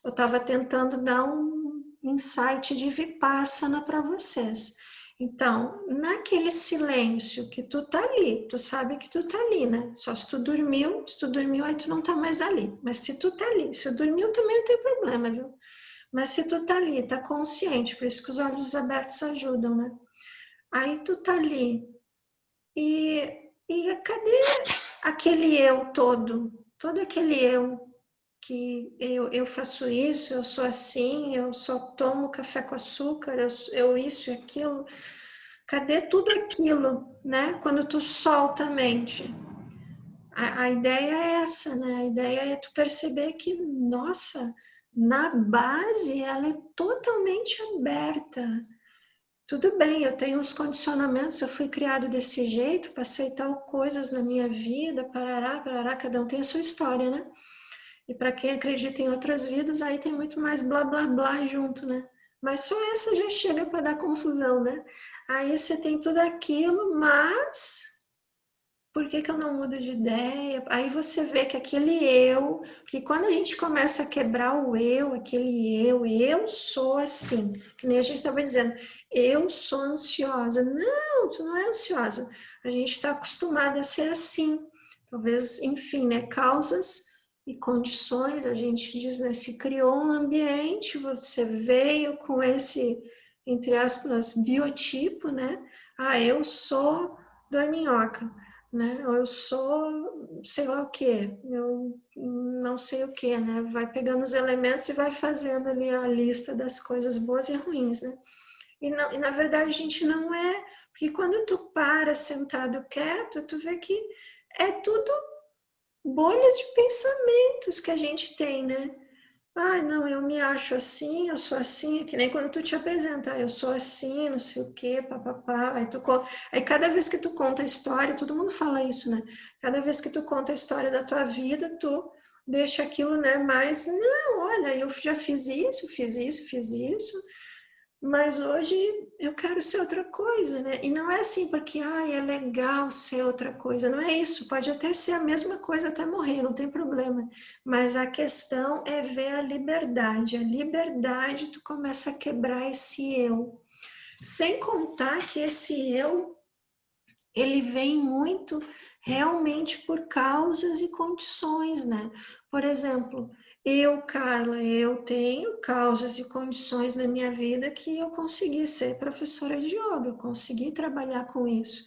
eu estava tentando dar um insight de Vipassana para vocês. Então, naquele silêncio que tu tá ali, tu sabe que tu tá ali, né? Só se tu dormiu aí tu não tá mais ali. Mas se tu tá ali, se tu dormiu também não tem problema, viu? Mas se tu tá ali, tá consciente, por isso que os olhos abertos ajudam, né? Aí tu tá ali. E cadê aquele eu todo? Todo aquele eu que eu faço isso, eu sou assim, eu só tomo café com açúcar, eu isso e aquilo. Cadê tudo aquilo, né? Quando tu solta a mente. A ideia é essa, né? A ideia é tu perceber que, nossa, na base ela é totalmente aberta. Tudo bem, eu tenho uns condicionamentos, eu fui criado desse jeito para aceitar coisas na minha vida, parará, parará, cada um tem a sua história, né? E para quem acredita em outras vidas, aí tem muito mais blá blá blá junto, né? Mas só essa já chega para dar confusão, né? Aí você tem tudo aquilo, mas por que eu não mudo de ideia? Aí você vê que aquele eu, porque quando a gente começa a quebrar o eu, aquele eu sou assim, que nem a gente estava dizendo, eu sou ansiosa. Não, tu não é ansiosa. A gente está acostumado a ser assim. Talvez, enfim, né? Causas e condições, a gente diz, né? Se criou um ambiente, você veio com esse, entre aspas, biotipo, né? Ah, eu sou dorminhoca, né? Ou eu sou, sei lá o quê, eu não sei o quê, né? Vai pegando os elementos e vai fazendo ali a lista das coisas boas e ruins, né? E na verdade a gente não é, porque quando tu para sentado quieto, tu vê que é tudo bolhas de pensamentos que a gente tem, né? Ah, não, eu me acho assim, eu sou assim, é que nem quando tu te apresenta, eu sou assim, não sei o quê, papapá. Aí cada vez que tu conta a história, todo mundo fala isso, né? Cada vez que tu conta a história da tua vida, tu deixa aquilo, né, mais, não, olha, eu já fiz isso, fiz isso, fiz isso. mas hoje eu quero ser outra coisa, né? E não é assim porque, é legal ser outra coisa, não é isso. Pode até ser a mesma coisa até morrer, não tem problema. Mas a questão é ver a liberdade. A liberdade, tu começa a quebrar esse eu. Sem contar que esse eu, ele vem muito realmente por causas e condições, né? Por exemplo, eu, Carla, eu tenho causas e condições na minha vida que eu consegui ser professora de yoga, eu consegui trabalhar com isso.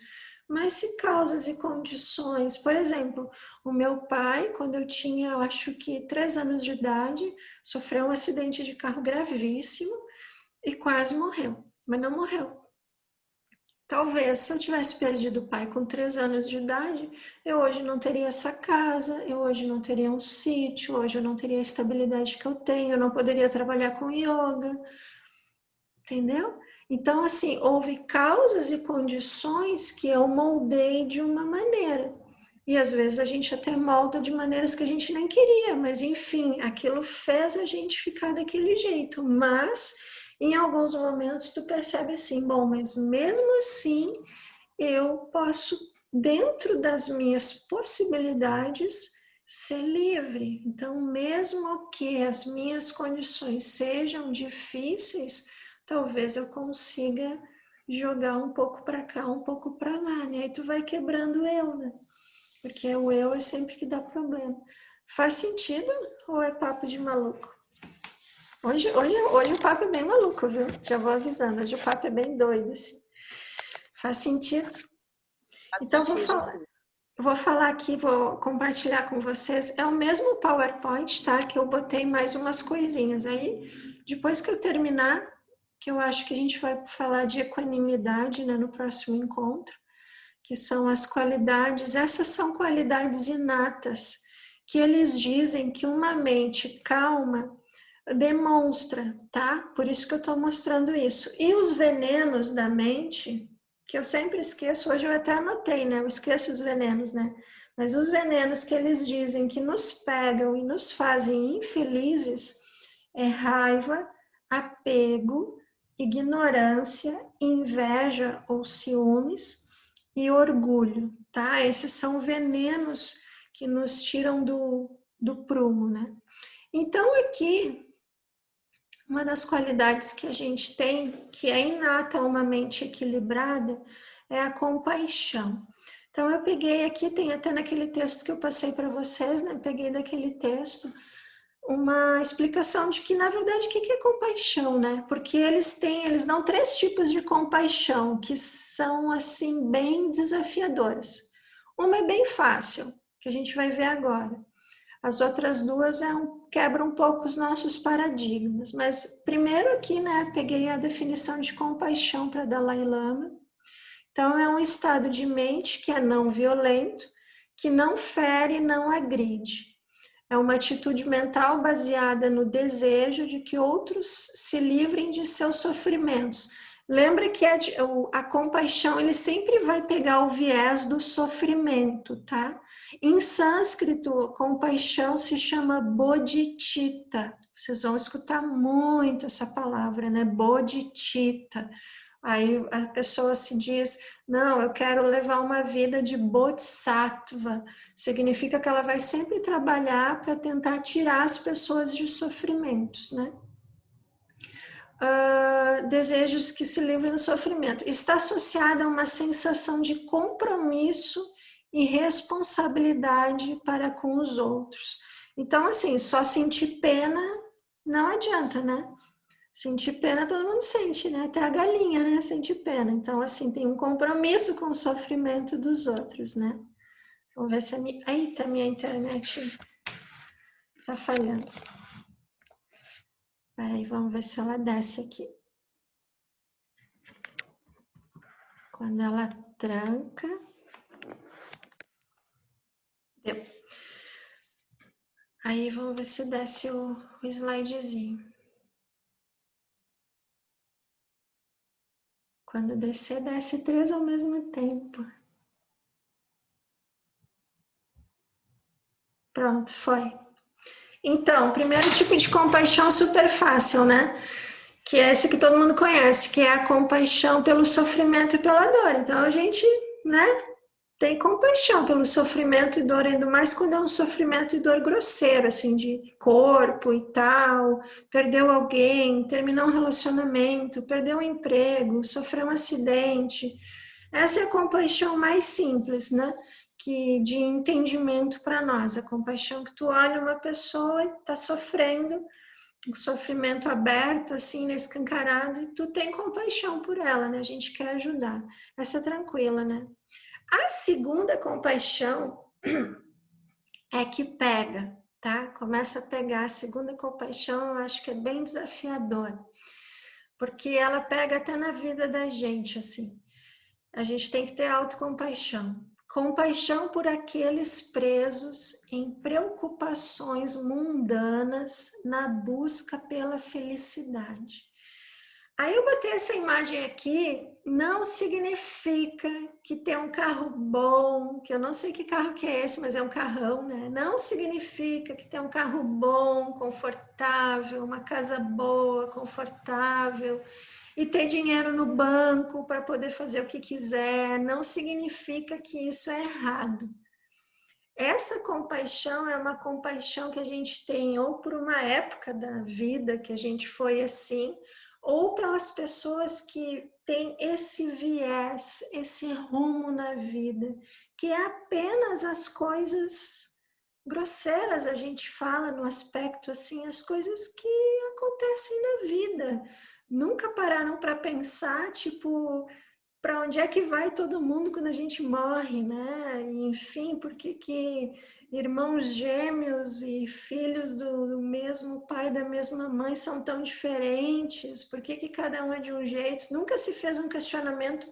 Mas se causas e condições, por exemplo, o meu pai, quando eu tinha, eu acho que 3 anos de idade, sofreu um acidente de carro gravíssimo e quase morreu, mas não morreu. Talvez, se eu tivesse perdido o pai com 3 anos de idade, eu hoje não teria essa casa, eu hoje não teria um sítio, hoje eu não teria a estabilidade que eu tenho, eu não poderia trabalhar com yoga, entendeu? Então, assim, houve causas e condições que eu moldei de uma maneira. E às vezes a gente até molda de maneiras que a gente nem queria, mas enfim, aquilo fez a gente ficar daquele jeito. Mas em alguns momentos tu percebe assim, bom, mas mesmo assim eu posso, dentro das minhas possibilidades, ser livre. Então, mesmo que as minhas condições sejam difíceis, talvez eu consiga jogar um pouco para cá, um pouco para lá, né? Aí tu vai quebrando o eu, né? Porque o eu é sempre que dá problema. Faz sentido ou é papo de maluco? Hoje o papo é bem maluco, viu? Já vou avisando, hoje o papo é bem doido, assim. Faz sentido? Então, vou falar aqui, vou compartilhar com vocês. É o mesmo PowerPoint, tá? Que eu botei mais umas coisinhas. Aí, depois que eu terminar, que eu acho que a gente vai falar de equanimidade, né, no próximo encontro, que são as qualidades, essas são qualidades inatas, que eles dizem que uma mente calma demonstra, tá? Por isso que eu estou mostrando isso. E os venenos da mente, que eu sempre esqueço, hoje eu até anotei, né? Eu esqueço os venenos, né? Mas os venenos que eles dizem que nos pegam e nos fazem infelizes é raiva, apego, ignorância, inveja ou ciúmes e orgulho, tá? Esses são venenos que nos tiram do prumo, né? Então, aqui, uma das qualidades que a gente tem, que é inata a uma mente equilibrada, é a compaixão. Então, eu peguei aqui, tem até naquele texto que eu passei para vocês, né? Peguei daquele texto uma explicação de que, na verdade, o que é compaixão, né? Porque eles dão 3 tipos de compaixão que são, assim, bem desafiadoras. Uma é bem fácil, que a gente vai ver agora. As outras 2 quebram um pouco os nossos paradigmas. Mas, primeiro aqui, né, peguei a definição de compaixão para Dalai Lama. Então, é um estado de mente que é não violento, que não fere e não agride. É uma atitude mental baseada no desejo de que outros se livrem de seus sofrimentos. Lembra que a compaixão, ele sempre vai pegar o viés do sofrimento, tá? Em sânscrito, compaixão se chama bodhicitta. Vocês vão escutar muito essa palavra, né? Bodhicitta. Aí a pessoa se diz, não, eu quero levar uma vida de bodhisattva. Significa que ela vai sempre trabalhar para tentar tirar as pessoas de sofrimentos, né? Desejos que se livrem do sofrimento. Está associada a uma sensação de compromisso e responsabilidade para com os outros. Então, assim, só sentir pena não adianta, né? Sentir pena todo mundo sente, né? Até a galinha, né? Sente pena. Então, assim, tem um compromisso com o sofrimento dos outros, né? Vamos ver se a minha... Eita, a minha internet tá falhando. Peraí, vamos ver se ela desce aqui. Quando ela tranca... Deu. Aí, vamos ver se desce o slidezinho. Quando descer, desce 3 ao mesmo tempo. Pronto, foi. Então, primeiro tipo de compaixão super fácil, né? que é esse que todo mundo conhece, que é a compaixão pelo sofrimento e pela dor. Então a gente, né, tem compaixão pelo sofrimento e dor, ainda mais quando é um sofrimento e dor grosseiro, assim, de corpo e tal, perdeu alguém, terminou um relacionamento, perdeu um emprego, sofreu um acidente. Essa é a compaixão mais simples, né? Que de entendimento para nós, a compaixão que tu olha uma pessoa e está sofrendo, o sofrimento aberto, assim, né, escancarado, e tu tem compaixão por ela, né? A gente quer ajudar. Essa é tranquila, né? A segunda compaixão é que pega, tá? Começa a pegar. A segunda compaixão eu acho que é bem desafiadora, porque ela pega até na vida da gente, assim. A gente tem que ter autocompaixão. Compaixão por aqueles presos em preocupações mundanas na busca pela felicidade. Aí eu botei essa imagem aqui, não significa que ter um carro bom, que eu não sei que carro que é esse, mas é um carrão, né? Não significa que ter um carro bom, confortável, uma casa boa, confortável, e ter dinheiro no banco para poder fazer o que quiser, não significa que isso é errado. Essa compaixão é uma compaixão que a gente tem ou por uma época da vida que a gente foi assim, ou pelas pessoas que têm esse viés, esse rumo na vida, que é apenas as coisas grosseiras, a gente fala no aspecto assim, as coisas que acontecem na vida. Nunca pararam para pensar, tipo, para onde é que vai todo mundo quando a gente morre, né? Enfim, por que irmãos gêmeos e filhos do mesmo pai, da mesma mãe são tão diferentes? Por que cada um é de um jeito? Nunca se fez um questionamento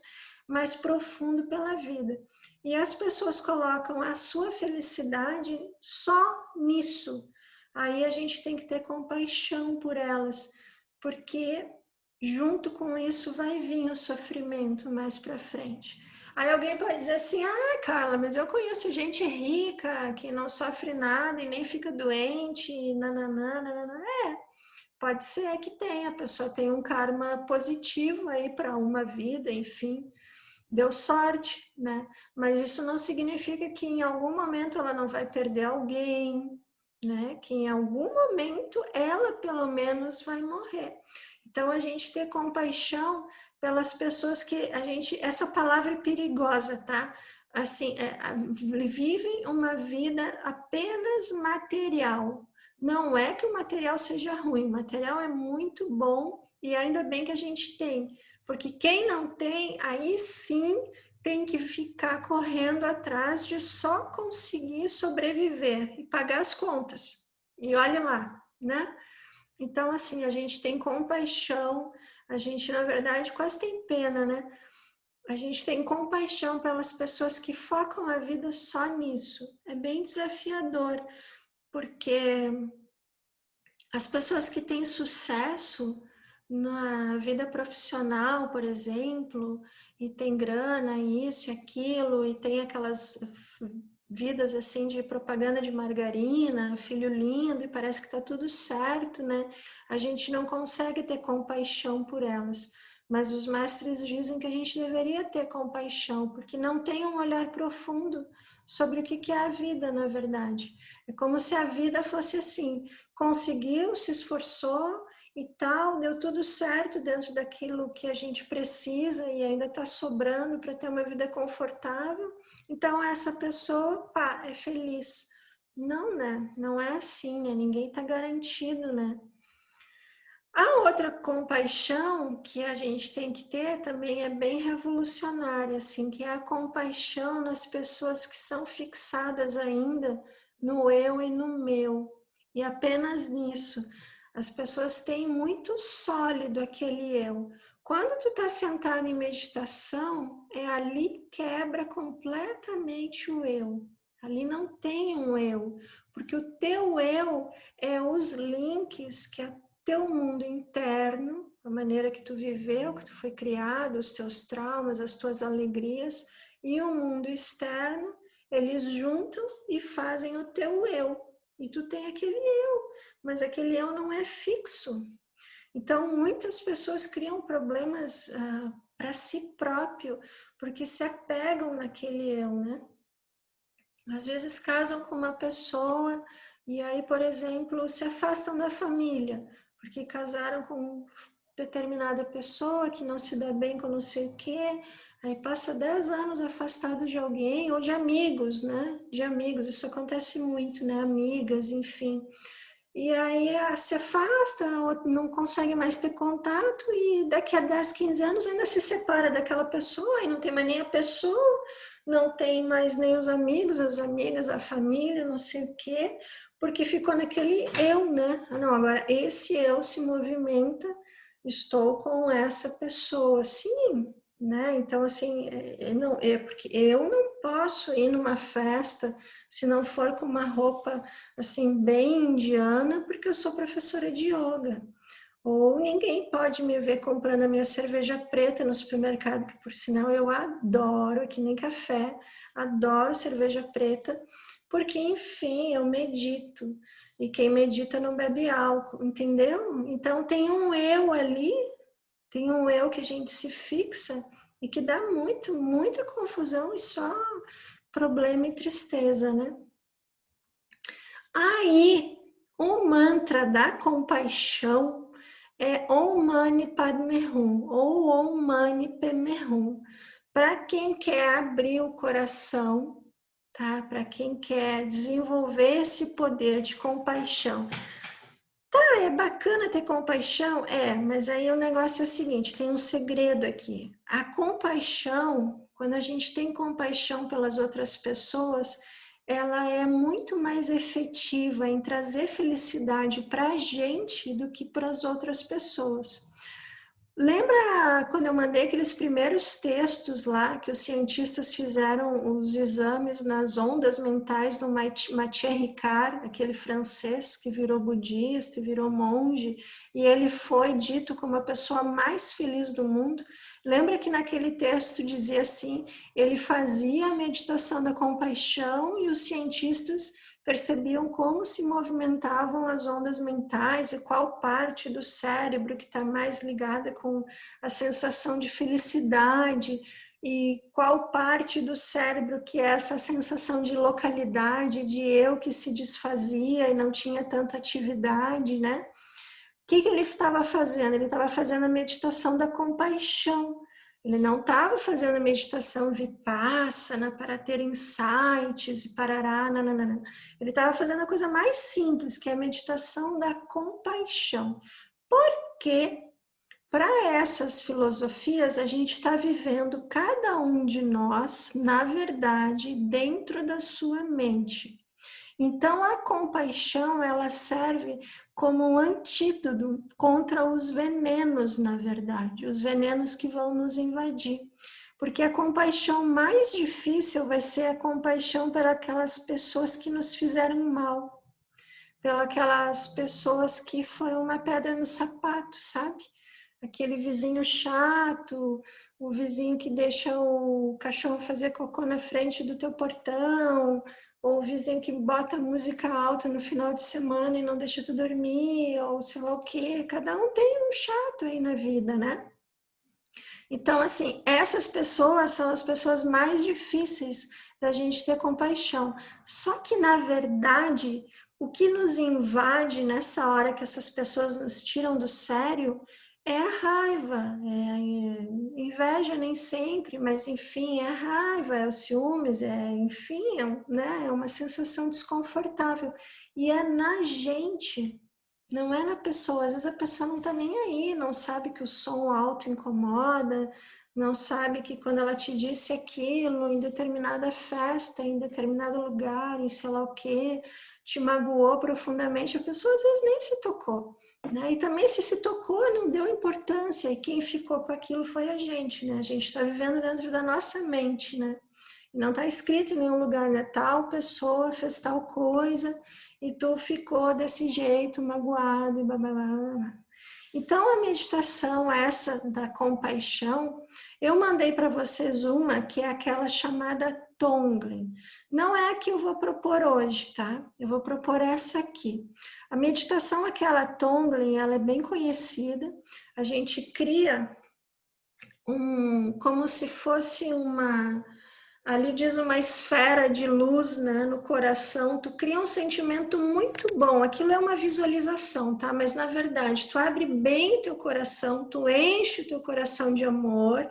mais profundo pela vida. E as pessoas colocam a sua felicidade só nisso. Aí a gente tem que ter compaixão por elas, porque junto com isso vai vir o sofrimento mais para frente. Aí alguém pode dizer assim, ah, Carla, mas eu conheço gente rica que não sofre nada e nem fica doente, nananã, nananã. Pode ser que tenha, a pessoa tem um karma positivo aí para uma vida, enfim, deu sorte, né? Mas isso não significa que em algum momento ela não vai perder alguém, né? Que em algum momento ela pelo menos vai morrer. Então a gente ter compaixão pelas pessoas que a gente, essa palavra é perigosa, tá? Assim, vivem uma vida apenas material. Não é que o material seja ruim, o material é muito bom e ainda bem que a gente tem, porque quem não tem, aí sim tem que ficar correndo atrás de só conseguir sobreviver e pagar as contas. E olha lá, né? Então, assim, a gente tem compaixão, a gente, na verdade, quase tem pena, né? A gente tem compaixão pelas pessoas que focam a vida só nisso. É bem desafiador, porque as pessoas que têm sucesso na vida profissional, por exemplo, e tem grana, isso e aquilo, e tem aquelas vidas assim de propaganda de margarina, filho lindo, e parece que está tudo certo, né? A gente não consegue ter compaixão por elas. Mas os mestres dizem que a gente deveria ter compaixão, porque não tem um olhar profundo sobre o que é a vida, na verdade. É como se a vida fosse assim, conseguiu, se esforçou e tal, deu tudo certo dentro daquilo que a gente precisa e ainda está sobrando para ter uma vida confortável. Então, essa pessoa, pá, é feliz. Não, né? Não é assim, né? Ninguém está garantido, né? A outra compaixão que a gente tem que ter também é bem revolucionária, assim, que é a compaixão nas pessoas que são fixadas ainda no eu e no meu. E apenas nisso. As pessoas têm muito sólido aquele eu. Quando tu está sentado em meditação, é ali que quebra completamente o eu. Ali não tem um eu, porque o teu eu é os links que a teu mundo interno, a maneira que tu viveu, que tu foi criado, os teus traumas, as tuas alegrias, e o mundo externo, eles juntam e fazem o teu eu. E tu tem aquele eu, mas aquele eu não é fixo. Então, muitas pessoas criam problemas para si próprio, porque se apegam naquele eu, né? Às vezes casam com uma pessoa e aí, por exemplo, se afastam da família, porque casaram com determinada pessoa que não se dá bem com não sei o quê, aí passa 10 anos afastado de alguém ou de amigos, né? De amigos, isso acontece muito, né? Amigas, enfim. E aí se afasta, não consegue mais ter contato e daqui a 10, 15 anos ainda se separa daquela pessoa e não tem mais nem a pessoa, não tem mais nem os amigos, as amigas, a família, não sei o quê, porque ficou naquele eu, né? Não, agora esse eu se movimenta, estou com essa pessoa, sim, né? Então, assim, porque eu não posso ir numa festa se não for com uma roupa assim, bem indiana, porque eu sou professora de yoga. Ou ninguém pode me ver comprando a minha cerveja preta no supermercado, que por sinal eu adoro, que nem café, adoro cerveja preta, porque enfim, eu medito. E quem medita não bebe álcool, entendeu? Então tem um eu ali, tem um eu que a gente se fixa e que dá muita confusão e só problema e tristeza, né? Aí, o mantra da compaixão é Om Mani Padme Hum, ou Om Mani Padme Hum. Para quem quer abrir o coração, tá? Para quem quer desenvolver esse poder de compaixão. Tá, é bacana ter compaixão? É, mas aí o negócio é o seguinte, tem um segredo aqui. A compaixão, quando a gente tem compaixão pelas outras pessoas, ela é muito mais efetiva em trazer felicidade para a gente do que para as outras pessoas. Lembra quando eu mandei aqueles primeiros textos lá, que os cientistas fizeram os exames nas ondas mentais do Mathieu Ricard, aquele francês que virou budista, virou monge, e ele foi dito como a pessoa mais feliz do mundo? Lembra que naquele texto dizia assim, ele fazia a meditação da compaixão e os cientistas percebiam como se movimentavam as ondas mentais e qual parte do cérebro que está mais ligada com a sensação de felicidade e qual parte do cérebro que é essa sensação de localidade, de eu que se desfazia e não tinha tanta atividade, né? O que ele estava fazendo? Ele estava fazendo a meditação da compaixão. Ele não estava fazendo a meditação vipassana para ter insights e parará, nananana. Ele estava fazendo a coisa mais simples, que é a meditação da compaixão. Porque para essas filosofias, a gente está vivendo cada um de nós, na verdade, dentro da sua mente. Então, a compaixão, ela serve como um antídoto contra os venenos, na verdade, os venenos que vão nos invadir. Porque a compaixão mais difícil vai ser a compaixão por aquelas pessoas que nos fizeram mal, pelas pessoas que foram uma pedra no sapato, sabe? Aquele vizinho chato, o vizinho que deixa o cachorro fazer cocô na frente do teu portão, ou o vizinho que bota música alta no final de semana e não deixa tu dormir, ou sei lá o quê. Cada um tem um chato aí na vida, né? Então, assim, essas pessoas são as pessoas mais difíceis da gente ter compaixão. Só que, na verdade, o que nos invade nessa hora que essas pessoas nos tiram do sério é a raiva, é a inveja nem sempre, mas enfim, é a raiva, é o ciúmes, enfim, né, é uma sensação desconfortável. E é na gente, não é na pessoa. Às vezes a pessoa não está nem aí, não sabe que o som alto incomoda, não sabe que quando ela te disse aquilo em determinada festa, em determinado lugar, em sei lá o quê, te magoou profundamente, a pessoa às vezes nem se tocou. Né? E também se tocou, não deu importância, e quem ficou com aquilo foi a gente, né? A gente está vivendo dentro da nossa mente, né? Não está escrito em nenhum lugar, né? Tal pessoa fez tal coisa e tu ficou desse jeito, magoado e blá, blá, blá, blá. Então, a meditação essa da compaixão, eu mandei para vocês uma que é aquela chamada Tonglen. Não é a que eu vou propor hoje, tá? Eu vou propor essa aqui. A meditação, aquela Tonglen, ela é bem conhecida. A gente cria como se fosse ali diz uma esfera de luz, né, no coração. Tu cria um sentimento muito bom. Aquilo é uma visualização, tá? Mas na verdade, tu abre bem o teu coração, tu enche o teu coração de amor.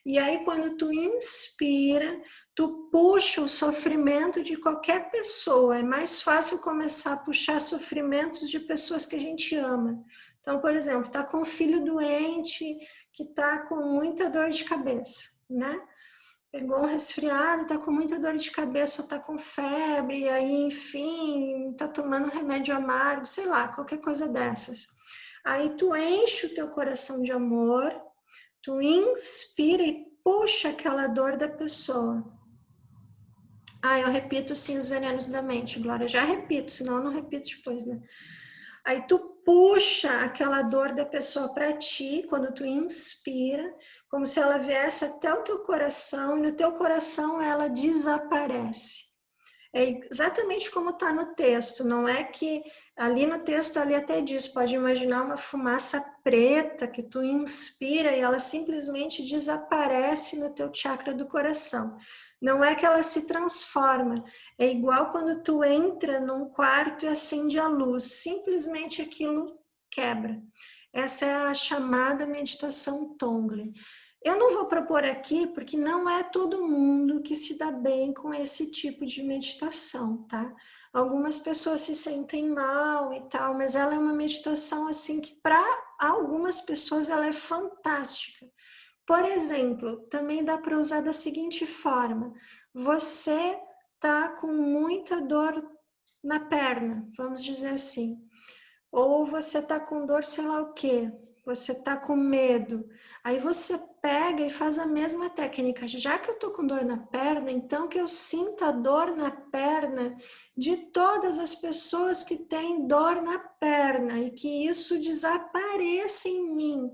E aí quando tu inspira, tu puxa o sofrimento de qualquer pessoa. É mais fácil começar a puxar sofrimentos de pessoas que a gente ama. Então, por exemplo, tá com um filho doente que tá com muita dor de cabeça, né? Pegou um resfriado, tá com muita dor de cabeça, ou tá com febre, e aí, enfim, tá tomando um remédio amargo, sei lá, qualquer coisa dessas. Aí tu enche o teu coração de amor, tu inspira e puxa aquela dor da pessoa. Eu repito sim os venenos da mente, Glória. Eu já repito, senão eu não repito depois, né? Aí tu puxa aquela dor da pessoa para ti, quando tu inspira, como se ela viesse até o teu coração, e no teu coração ela desaparece. É exatamente como está no texto, não é que ali no texto ali até diz, pode imaginar uma fumaça preta que tu inspira e ela simplesmente desaparece no teu chakra do coração. Não é que ela se transforma, é igual quando tu entra num quarto e acende a luz, simplesmente aquilo quebra. Essa é a chamada meditação Tonglen. Eu não vou propor aqui porque não é todo mundo que se dá bem com esse tipo de meditação, tá? Algumas pessoas se sentem mal e tal, mas ela é uma meditação assim que para algumas pessoas ela é fantástica. Por exemplo, também dá para usar da seguinte forma: você tá com muita dor na perna, vamos dizer assim, ou você tá com dor, sei lá o quê, você tá com medo. Aí você pega e faz a mesma técnica. Já que eu tô com dor na perna, então que eu sinta a dor na perna de todas as pessoas que têm dor na perna e que isso desapareça em mim.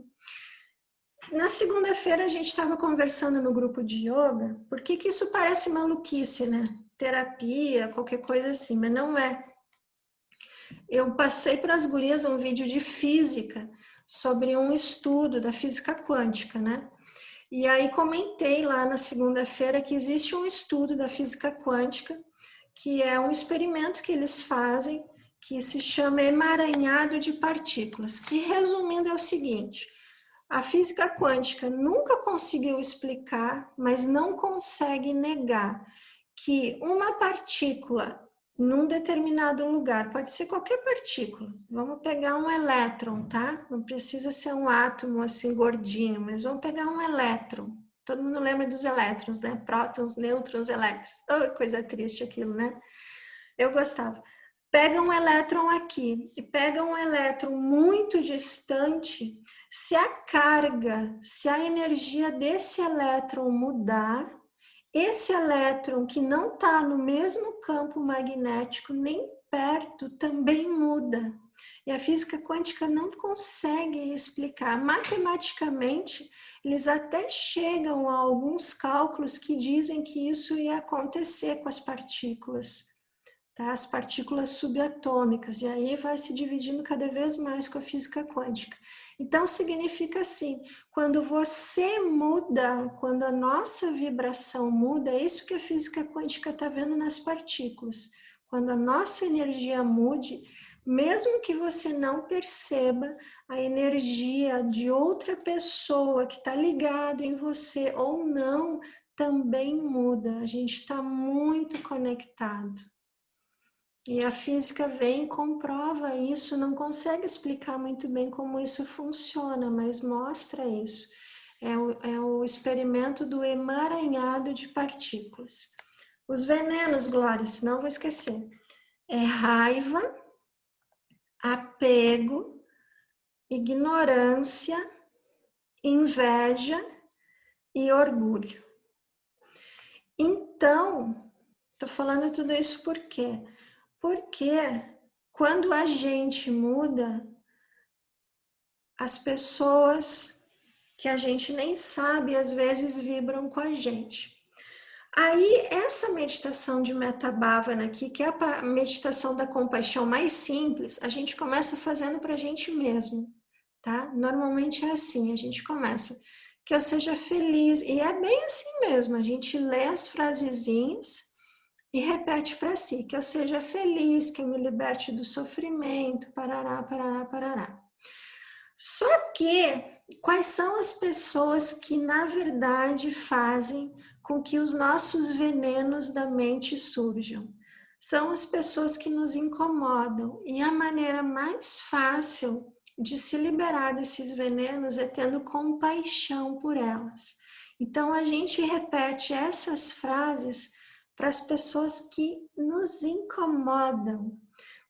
Na segunda-feira a gente estava conversando no grupo de yoga, por que isso parece maluquice, né? Terapia, qualquer coisa assim, mas não é. Eu passei para as gurias um vídeo de física sobre um estudo da física quântica, né? E aí comentei lá na segunda-feira que existe um estudo da física quântica, que é um experimento que eles fazem, que se chama emaranhado de partículas, que resumindo é o seguinte: a física quântica nunca conseguiu explicar, mas não consegue negar que uma partícula num determinado lugar, pode ser qualquer partícula, vamos pegar um elétron, tá? Não precisa ser um átomo assim gordinho, mas vamos pegar um elétron. Todo mundo lembra dos elétrons, né? Prótons, nêutrons, elétrons. Oh, coisa triste aquilo, né? Eu gostava. Pega um elétron aqui e pega um elétron muito distante, se a carga, se a energia desse elétron mudar, esse elétron que não está no mesmo campo magnético nem perto também muda. E a física quântica não consegue explicar. Matematicamente, eles até chegam a alguns cálculos que dizem que isso ia acontecer com as partículas. Tá? As partículas subatômicas, e aí vai se dividindo cada vez mais com a física quântica. Então, significa assim, quando você muda, quando a nossa vibração muda, é isso que a física quântica está vendo nas partículas. Quando a nossa energia mude, mesmo que você não perceba, a energia de outra pessoa que está ligado em você ou não, também muda. A gente está muito conectado. E a física vem e comprova isso, não consegue explicar muito bem como isso funciona, mas mostra isso. É o experimento do emaranhado de partículas. Os venenos, Glória, senão eu vou esquecer. É raiva, apego, ignorância, inveja e orgulho. Então, estou falando tudo isso por quê? Porque quando a gente muda, as pessoas que a gente nem sabe, às vezes vibram com a gente. Aí, essa meditação de Metta Bhavana aqui, que é a meditação da compaixão mais simples, a gente começa fazendo para a gente mesmo, tá? Normalmente é assim, a gente começa. Que eu seja feliz, e é bem assim mesmo, a gente lê as frasezinhas e repete para si, que eu seja feliz, que eu me liberte do sofrimento, parará, parará, parará. Só que, quais são as pessoas que, na verdade, fazem com que os nossos venenos da mente surjam? São as pessoas que nos incomodam. E a maneira mais fácil de se liberar desses venenos é tendo compaixão por elas. Então, a gente repete essas frases para as pessoas que nos incomodam.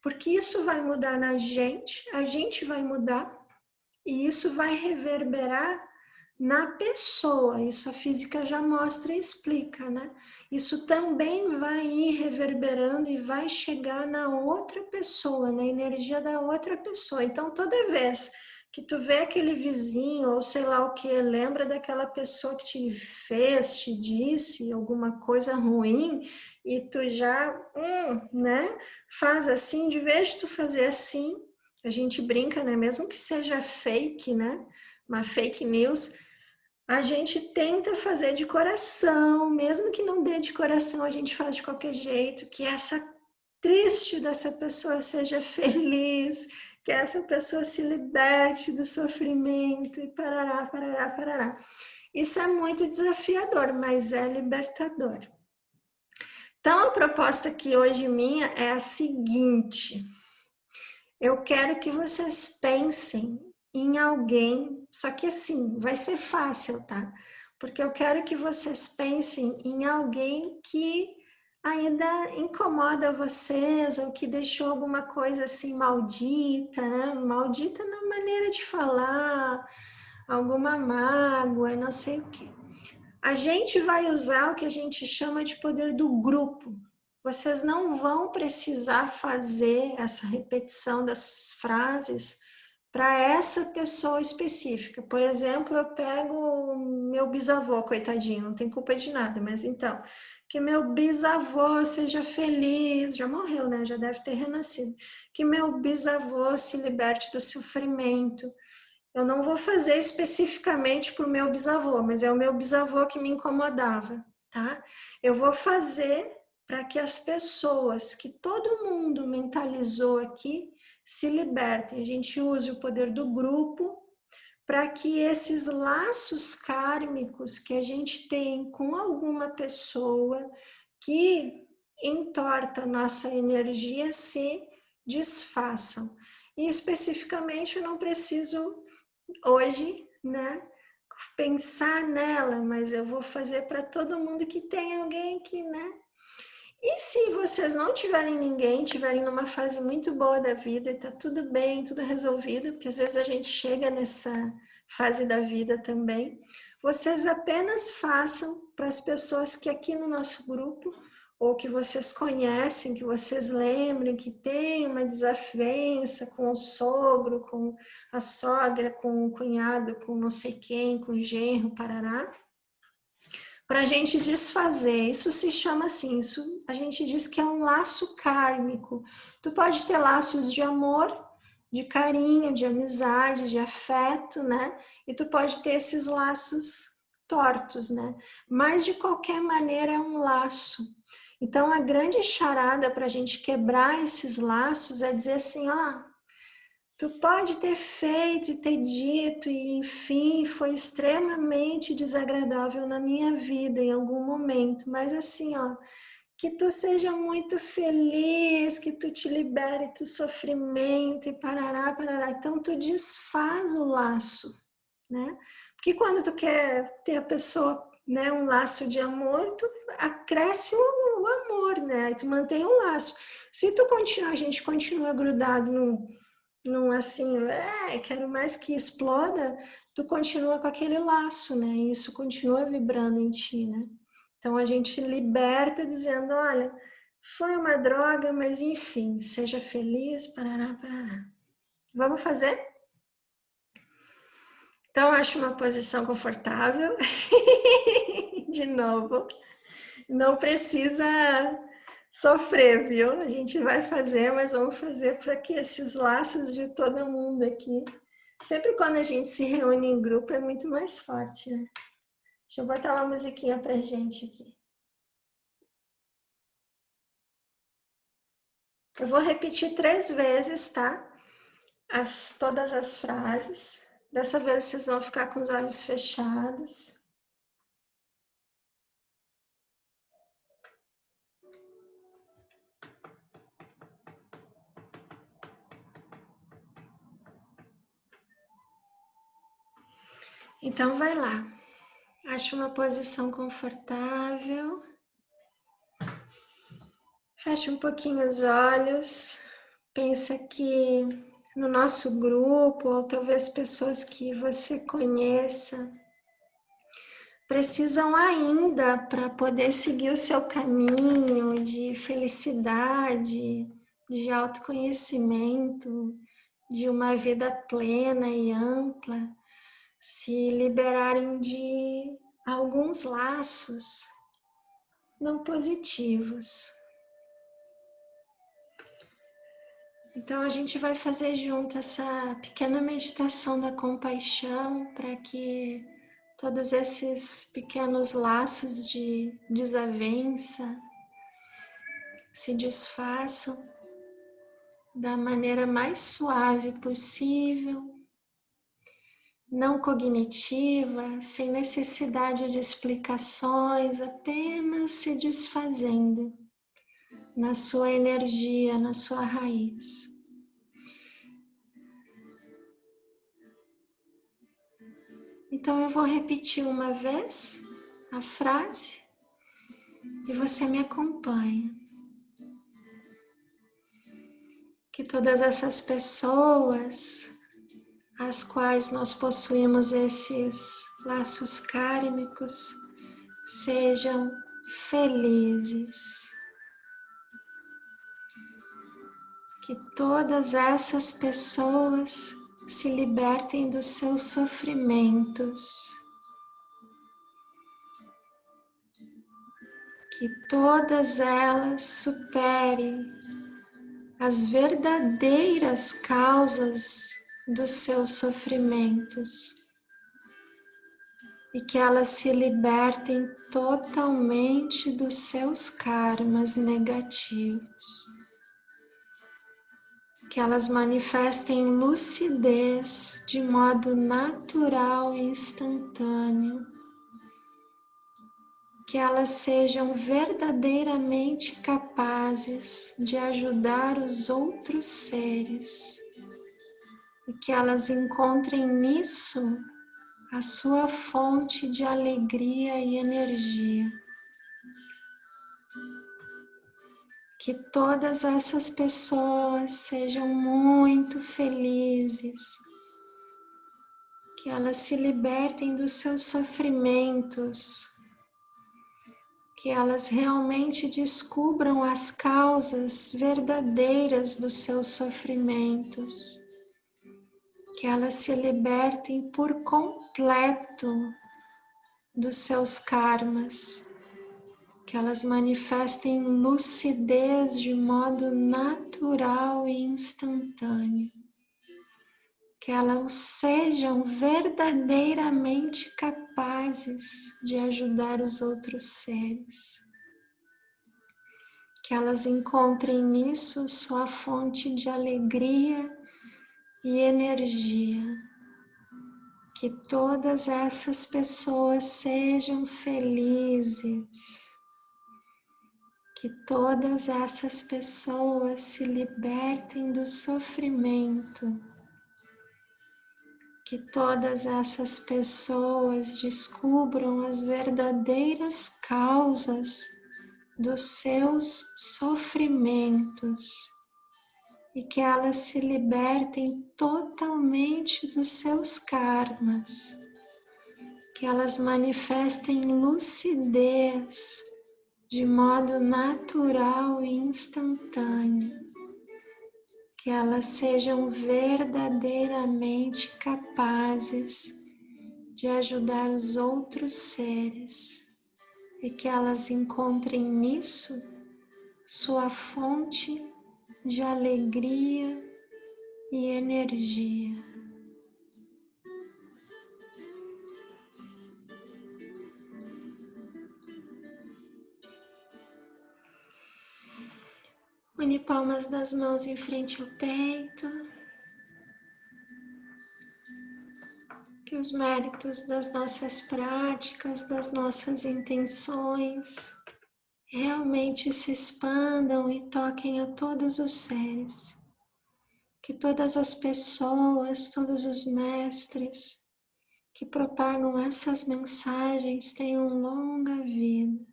Porque isso vai mudar na gente, a gente vai mudar, e isso vai reverberar na pessoa. Isso a física já mostra e explica, né? Isso também vai ir reverberando e vai chegar na outra pessoa, na energia da outra pessoa. Então, toda vez que tu vê aquele vizinho, ou sei lá o que, lembra daquela pessoa que te fez, te disse alguma coisa ruim, e tu já, né? Faz assim, de vez de tu fazer assim, a gente brinca, né? Mesmo que seja fake, né? Uma fake news, a gente tenta fazer de coração, mesmo que não dê de coração, a gente faz de qualquer jeito, que essa triste dessa pessoa seja feliz, que essa pessoa se liberte do sofrimento e parará, parará, parará. Isso é muito desafiador, mas é libertador. Então, a proposta aqui hoje minha é a seguinte: eu quero que vocês pensem em alguém, só que assim, vai ser fácil, tá? Porque eu quero que vocês pensem em alguém que ainda incomoda vocês, ou que deixou alguma coisa assim maldita, né? Maldita na maneira de falar, alguma mágoa, não sei o quê. A gente vai usar o que a gente chama de poder do grupo. Vocês não vão precisar fazer essa repetição das frases para essa pessoa específica. Por exemplo, eu pego meu bisavô, coitadinho, não tem culpa de nada, mas então, que meu bisavô seja feliz, já morreu, né? Já deve ter renascido. Que meu bisavô se liberte do sofrimento. Eu não vou fazer especificamente para o meu bisavô, mas é o meu bisavô que me incomodava, tá? Eu vou fazer para que as pessoas que todo mundo mentalizou aqui se libertem. A gente use o poder do grupo para que esses laços kármicos que a gente tem com alguma pessoa que entorta a nossa energia se desfaçam. E especificamente eu não preciso hoje, né, pensar nela, mas eu vou fazer para todo mundo que tem alguém que, né? E se vocês não tiverem ninguém, tiverem numa fase muito boa da vida e tá tudo bem, tudo resolvido, porque às vezes a gente chega nessa fase da vida também, vocês apenas façam para as pessoas que aqui no nosso grupo, ou que vocês conhecem, que vocês lembrem que tem uma desavença com o sogro, com a sogra, com o cunhado, com não sei quem, com o genro, parará, para a gente desfazer. Isso se chama assim, isso a gente diz que é um laço kármico. Tu pode ter laços de amor, de carinho, de amizade, de afeto, né? E tu pode ter esses laços tortos, né? Mas de qualquer maneira é um laço. Então a grande charada para a gente quebrar esses laços é dizer assim, ó, tu pode ter feito e ter dito, e enfim, foi extremamente desagradável na minha vida em algum momento, mas assim, ó, que tu seja muito feliz, que tu te libere do sofrimento e parará, parará. Então tu desfaz o laço, né? Porque quando tu quer ter a pessoa, né, um laço de amor, tu acresce o amor, né? Aí tu mantém o laço. Se tu continua, a gente continua grudado num assim, quero mais que exploda, tu continua com aquele laço, né? E isso continua vibrando em ti, né? Então a gente liberta dizendo, olha, foi uma droga, mas enfim, seja feliz, parará, parará. Vamos fazer? Então acho uma posição confortável. De novo. Não precisa sofrer, viu? A gente vai fazer, mas vamos fazer para que esses laços de todo mundo aqui. Sempre quando a gente se reúne em grupo é muito mais forte, né? Deixa eu botar uma musiquinha pra gente aqui. Eu vou repetir 3 vezes, tá? Todas as frases. Dessa vez vocês vão ficar com os olhos fechados. Então vai lá. Ache uma posição confortável. Feche um pouquinho os olhos. Pensa que no nosso grupo, ou talvez pessoas que você conheça, precisam ainda para poder seguir o seu caminho de felicidade, de autoconhecimento, de uma vida plena e ampla, se liberarem de alguns laços não positivos. Então a gente vai fazer junto essa pequena meditação da compaixão para que todos esses pequenos laços de desavença se desfaçam da maneira mais suave possível, não cognitiva, sem necessidade de explicações, apenas se desfazendo na sua energia, na sua raiz. Então eu vou repetir uma vez a frase e você me acompanha. Que todas essas pessoas às quais nós possuímos esses laços kármicos sejam felizes. Que todas essas pessoas se libertem dos seus sofrimentos. Que todas elas superem as verdadeiras causas dos seus sofrimentos e que elas se libertem totalmente dos seus karmas negativos. Que elas manifestem lucidez de modo natural e instantâneo. Que elas sejam verdadeiramente capazes de ajudar os outros seres e que elas encontrem nisso a sua fonte de alegria e energia. Que todas essas pessoas sejam muito felizes, que elas se libertem dos seus sofrimentos, que elas realmente descubram as causas verdadeiras dos seus sofrimentos, que elas se libertem por completo dos seus karmas, que elas manifestem lucidez de modo natural e instantâneo, que elas sejam verdadeiramente capazes de ajudar os outros seres, que elas encontrem nisso sua fonte de alegria e energia, que todas essas pessoas sejam felizes, que todas essas pessoas se libertem do sofrimento, que todas essas pessoas descubram as verdadeiras causas dos seus sofrimentos e que elas se libertem totalmente dos seus karmas, que elas manifestem lucidez de modo natural e instantâneo, que elas sejam verdadeiramente capazes de ajudar os outros seres, e que elas encontrem nisso sua fonte de alegria e energia. Une palmas das mãos em frente ao peito. Que os méritos das nossas práticas, das nossas intenções, realmente se expandam e toquem a todos os seres. Que todas as pessoas, todos os mestres que propagam essas mensagens tenham longa vida.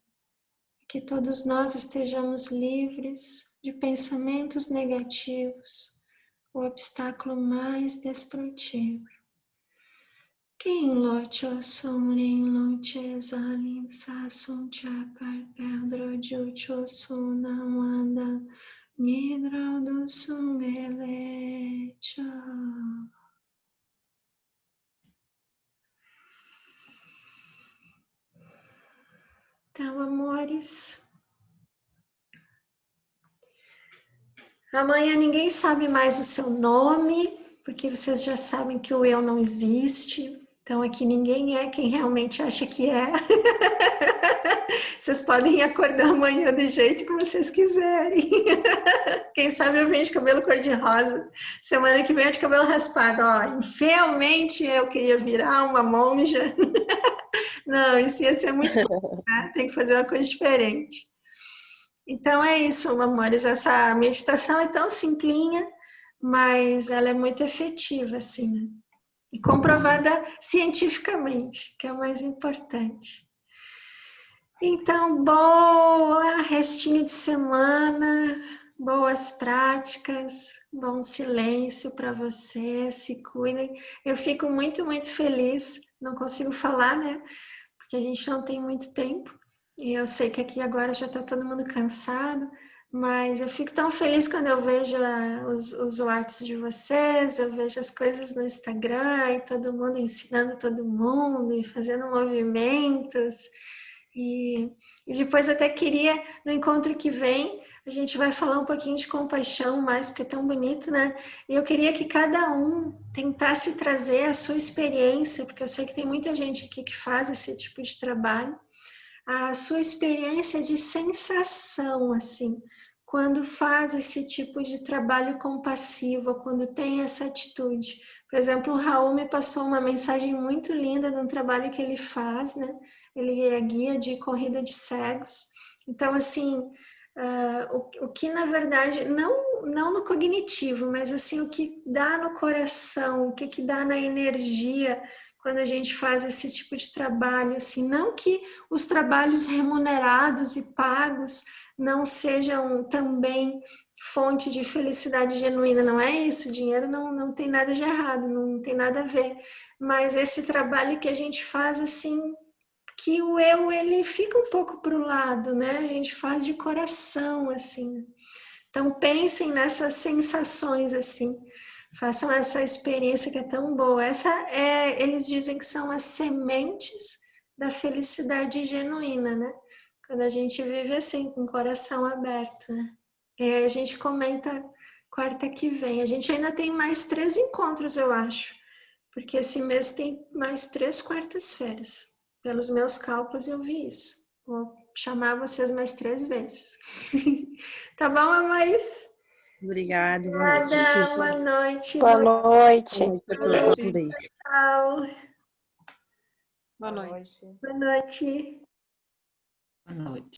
Que todos nós estejamos livres de pensamentos negativos, o obstáculo mais destrutivo. Quem lote o som em lote zalin sa som chapar pedro jucho sunamanda midra do sungelecha. Então, amores, amanhã ninguém sabe mais o seu nome, porque vocês já sabem que o eu não existe. Então, aqui ninguém é quem realmente acha que é. Vocês podem acordar amanhã do jeito que vocês quiserem. Quem sabe eu venho de cabelo cor-de-rosa. Semana que vem é de cabelo raspado. Ó, realmente eu queria virar uma monja. Não, isso ia ser muito bom, né? Tem que fazer uma coisa diferente. Então é isso, amores. Essa meditação é tão simplinha, mas ela é muito efetiva, assim, né? E comprovada cientificamente, que é o mais importante. Então, boa restinho de semana, boas práticas, bom silêncio para vocês, se cuidem. Eu fico muito, muito feliz, não consigo falar, né? Porque a gente não tem muito tempo. E eu sei que aqui agora já está todo mundo cansado, mas eu fico tão feliz quando eu vejo os WhatsApps de vocês, eu vejo as coisas no Instagram e todo mundo ensinando todo mundo e fazendo movimentos. E depois até queria, no encontro que vem, a gente vai falar um pouquinho de compaixão mais, porque é tão bonito, né? E eu queria que cada um tentasse trazer a sua experiência, porque eu sei que tem muita gente aqui que faz esse tipo de trabalho, a sua experiência de sensação, assim, quando faz esse tipo de trabalho compassivo, quando tem essa atitude. Por exemplo, o Raul me passou uma mensagem muito linda de um trabalho que ele faz, né? Ele é guia de corrida de cegos. Então, assim, o que na verdade, não no cognitivo, mas assim, o que dá no coração, o que dá na energia quando a gente faz esse tipo de trabalho, assim, não que os trabalhos remunerados e pagos não sejam também fonte de felicidade genuína, não é isso, o dinheiro não tem nada de errado, não tem nada a ver, mas esse trabalho que a gente faz, assim, que o eu, ele fica um pouco para o lado, né, a gente faz de coração, assim, então pensem nessas sensações, assim, façam essa experiência que é tão boa. Eles dizem que são as sementes da felicidade genuína, né? Quando a gente vive assim, com o coração aberto, né? E aí a gente comenta quarta que vem. A gente ainda tem mais 3 encontros, eu acho, porque esse mês tem mais 3 quartas-feiras. Pelos meus cálculos, eu vi isso. Vou chamar vocês mais 3 vezes. Tá bom, amores? Obrigada, boa noite. Boa noite. Boa noite. Boa noite a todos. Um beijo. Tchau. Boa noite. Boa noite. Boa noite.